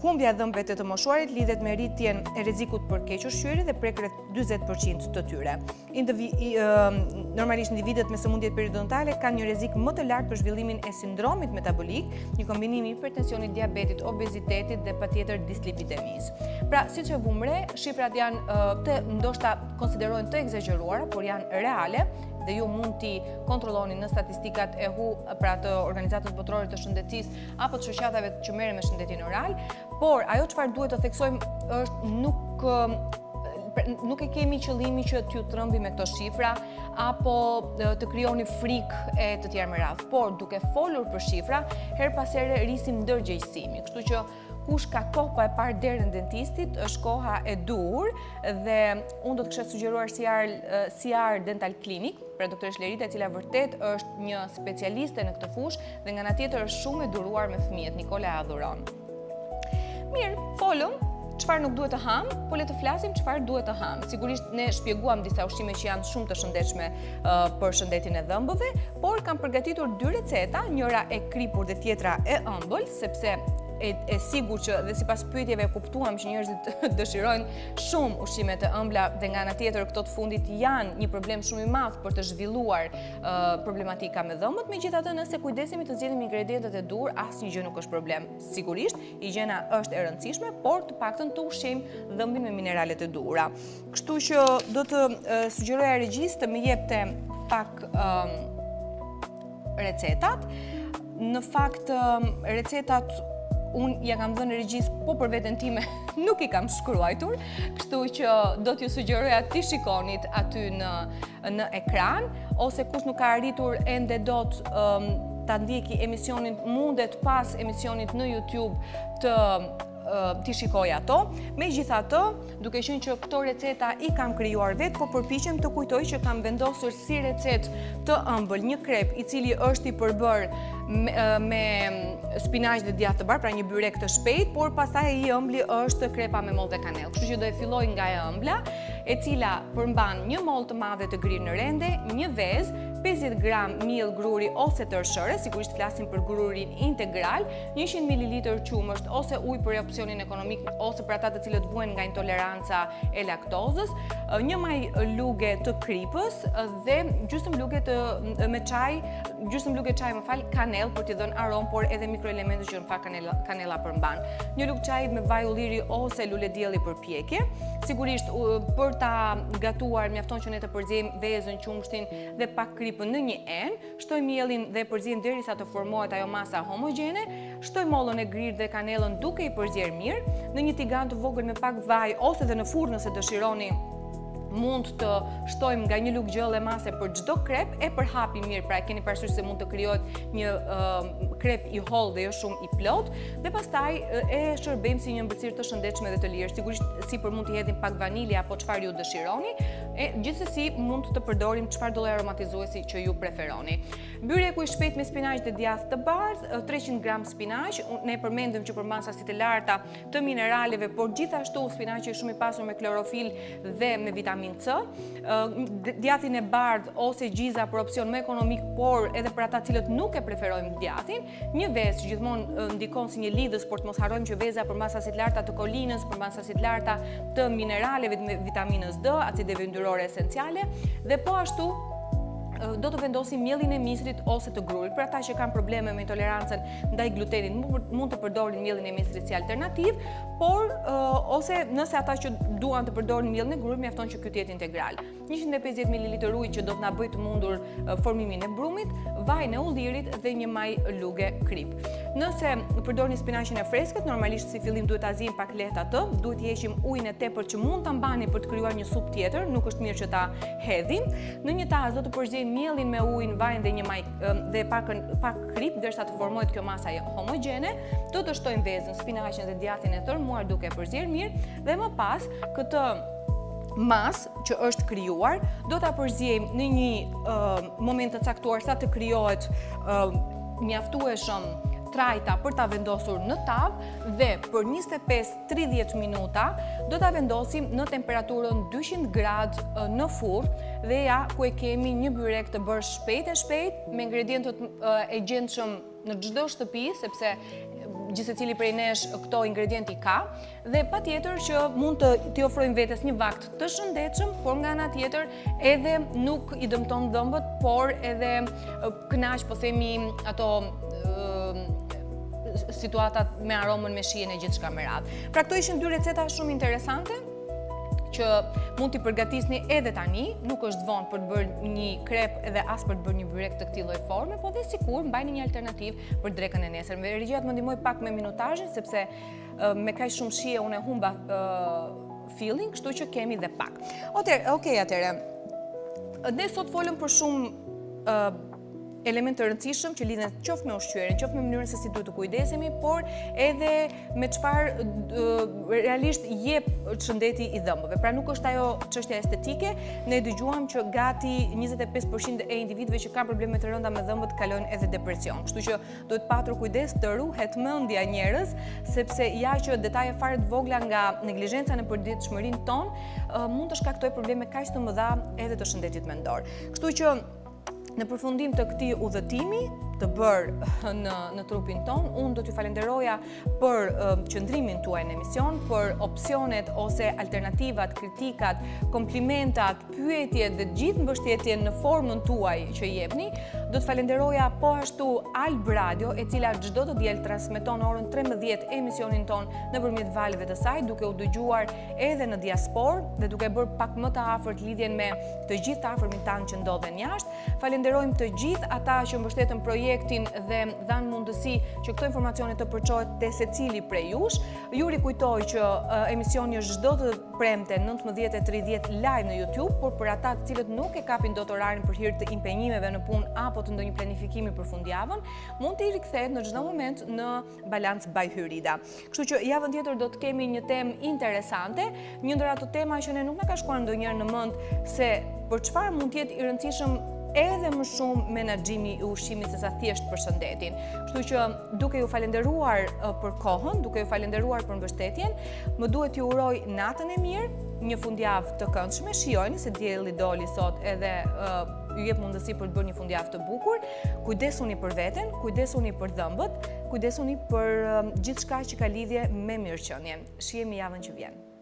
Humbja e dhëmbëve të moshuarit lidhet me rritjen e rrezikut për keq ushqyerje dhe prek rreth 40% të tyre. Normalisht individët me sëmundje periodontale kanë një rrezik më të lartë për zhvillimin e sindromit metabolik, një kombinim i hipertensionit, diabetit, obezitetit dhe patjetër dislipidemisë. Pra, siç e vumre, shifrat janë ndoshta konsiderohen të egzageruara, por janë reale dhe ju mund t'i kontrolloni në statistikat e pra të Organizatës Botërore të Shëndetësisë apo të shoqatave që merren me shëndetin oral, por ajo çfarë duhet të theksojmë është nuk e kemi qëllimi që t'ju trëmbi me këto shifra apo të krijoni frikë e të tjerë me radhë, por duke folur për shifra, her pas here rrisim ndërgjegjësimi. Kështu që kush ka kohë pa e parë derën dentistit, është koha e dur dhe unë do të kisha sugjeruar CR Dental Clinic, pra doktoresh Lerita, e cila vërtet është një specialiste në këtë fushë dhe nga ana tjetër është shumë e duruar me fëmijët, Nikola e adhuron. Mirë, folëm çfarë nuk duhet të ham, po le të flasim çfarë duhet të ham. Sigurisht ne shpjeguam disa ushqime që janë shumë të shëndetshme për shëndetin e dhëmbëve, por kam përgatitur 2 receta, njëra e kripur dhe tjetra e ëmbël, sepse e sigur që dhe sipas pyetjeve kuptuam që njerëzit dëshirojnë shumë ushqime të ëmbla dhe nga ana tjetër këto të fundit janë një problem shumë i madh për të zhvilluar problematika me dhëmbët. Megjithatë, nëse kujdesemi të zgjedhim ingredientet e dur, asnjë gjë nuk është problem. Sigurisht, higjiena është e rëndësishme, por të paktën të ushqejmë dhëmbin me mineralet e dura. Kështu që do të sugjeroja regjisë të më jepte pak recetat. Në fakt, recetat unë ja kam dhënë regjisë, po për veten time nuk i kam shkruajtur, kështu që do t'ju sugjeroja t'i shikonit aty në ekran, ose kush nuk ka arritur ende dot ta ndjeki emisionin, mundet pas emisionit në YouTube t'i shikoj ato. Megjithatë, duke qenë që këto receta i kam krijuar vetë, po përpiqem të kujtoj që kam vendosur si recetë të ëmbël një krep i cili është i përbër me spinaq dhe djathë të bardhë, pra një byrek të shpejt, por pastaj i ëmbli është krepa me mollë dhe kanellë. Kështu që do e filloj nga e ëmbla, e cila përmban një mollë të madhe të grirë në rende, një vezë, 50 gram miell gruri ose tërshëre, sigurisht flasim për grurin integral, 100 ml qumësht ose ujë për opsionin ekonomik ose për ata të cilët vuajnë nga intoleranca e laktozës, një maj luge të kripës dhe gjysmë luge çaj kanellë për t'i dhënë aromë, por edhe mikroelementet që në fakt kanella përmban. Një lugë çaj me vaj ulliri ose lule dielli për pjekje. Sigurisht për ta gatuar mjafton që ne të përziejmë vezën, qumshtin dhe pak kripën në një enë, shtojmë mielin dhe përziejmë derisa të formohet ajo masa homogjene, shtojmë mollën e grirë dhe kanellën duke i përzier mirë, në një tigan të vogël me pak vaj ose dhe në furrë nëse dëshironi mund të shtojmë nga një lugë gjëlle mase për çdo krep e përhapi mirë, pra keni parasysh se mund të krijohet një krep i hollë dhe jo shumë i plot, dhe pastaj e shërbejmë si një mbërcirë të shëndetshme dhe të lirë. Sigurisht sipër mund t'i hedhim pak vanilje apo çfarë ju dëshironi, e gjithsesi mund të përdorim çfarë lloj aromatizuesi që ju preferoni. Byreku i shpejt me spinaq dhe djathë të bardhë, 300 gram spinaq, ne përmendëm që përmban sasitë e larta të mineraleve, por gjithashtu spinaqi është shumë i pasur me klorofil dhe me vitaminë C, djathin e bardhë ose gjiza për opsion më ekonomik, por edhe për ata cilët nuk e preferojmë djathin, një vezë që gjithmonë ndikon si një lidhës, por të mos harrojmë që veza përmban sasitë larta të kolinës, përmban sasitë larta të mineraleve dhe vitaminës D, acideve yndyrore esenciale, dhe po ashtu do të vendosim mielin e misrit ose të grurit. Për ata që kanë probleme me intolerancën ndaj glutenit, mund të përdorin mielin e misrit si alternativë, por ose nëse ata që duan të përdorin mielin e grurit, mjafton që ky të jetë integral. 150 ml ujë që do të na bëjë të mundur formimin e brumit, vajin e ullirit dhe një maj luge krip. Nëse përdorni spinaqin e freskët, normalisht si fillim duhet ta ziejmë pak lehtë atë, duhet të heqim ujin e tepërt që mund ta mbani për të krijuar një supë tjetër, nuk është mirë që ta hedhim. Në një tas do të përziejmë miellin me ujin, vajin dhe një maj dhe pak krip derisa të formohet kjo masa homogjene. Do të shtojmë vezën, spinaqin dhe djathtin e tërmuar duke përzier mirë dhe më pas këtë mas që është krijuar do ta përziejmë në një moment të caktuar sa të krijohet mjaftueshëm trajta për ta vendosur në tavë dhe për 25-30 minuta do ta vendosim në temperaturën 200 gradë në furr dhe ja ku e kemi një byrek të bërë shpejt me ingredientët e gjendshëm në çdo shtëpi, sepse gjithsecili prej nesh këto ingredienti ka, dhe patjetër që mund t'i ofrojmë vetes një vakt të shëndetshëm, por nga ana tjetër edhe nuk i dëmton dhëmbët, por edhe kënaq, po themi, ato situatat me aromën, me shijen e gjithçka me radhë. Pra këto ishin 2 receta shumë interesante që mund t'i përgatisni edhe tani, nuk është vonë për të bërë një krep edhe as për të bërë një byrek të këtij lloji forme, po dhe sikur mbajni një alternativë për drekën e nesërme. Regjia më ndihmoi pak me minutazhin sepse me kaq shumë shije unë humba feeling, kështu që kemi dhe pak. Okej, atëherë. Ne sot folëm për shumë element të rëndësishëm që lidhen qoftë me ushqyerjen, qoftë me mënyrën se si duhet të kujdesemi, por edhe me çfarë realisht jep shëndeti i dhëmbëve. Pra nuk është ajo çështja estetike, ne dëgjuam që gati 25% e individëve që kanë probleme të rënda me dhëmbët kalojnë edhe depresion. Kështu që duhet patur kujdes të ruhet mendja njerëz, sepse ja që detaje fare të vogla nga neglizhenca në përditshmërinë tonë mund të shkaktojë probleme kaq të mëdha edhe të shëndetit mendor. Kështu që në përfundim të këtij udhëtimi të bërë në trupin ton, unë do t'ju falenderoja për qëndrimin tuaj në emision, për opsionet ose alternativat, kritikat, komplimentat, pyetjet dhe gjithë mbështetjen në formën tuaj që jepni. Do të falenderoja po ashtu Alb Radio, e cila çdo të diel transmeton orën 13 emisionin ton nëpërmjet valëve të saj, duke u dëgjuar edhe në diasporë dhe duke bërë pak më të afërt lidhjen me të gjithë të afërmit tanë që ndodhen jashtë. Falenderojmë të gjithë ata që mbështetën projektin dhe dhanë mundësi që këto informacione të përçohet te secili prej jush. Ju rikujtoj që emisioni është çdo të premte 19:30 live në YouTube, por për ata të cilët nuk e kapin dot orarin për hir të impenjimeve në punë apo të ndonjë planifikimi për fundjavën, mund të i rikthehet në çdo moment në Balance by Hyrida. Kështu që javën tjetër do të kemi një temë interesante, një ndër ato tema që ne nuk na ka shkuar ndonjëherë në mend se për çfarë mund të jetë i rëndësishëm edhe më shumë menaxhimi i ushqimit se sa thjesht për shëndetin. Kështu që duke ju falenderuar për kohën, duke ju falenderuar për mbështetjen, më duhet ju uroj natën e mirë, një fundjavë të këndshme. Shijojeni se dielli doli sot edhe ju jep mundësi për të bërë një fundjavë të bukur. Kujdesuni për veten, kujdesuni për dhëmbët, kujdesuni për gjithçka që ka lidhje me mirëqenien. Shihemi javën që vjen.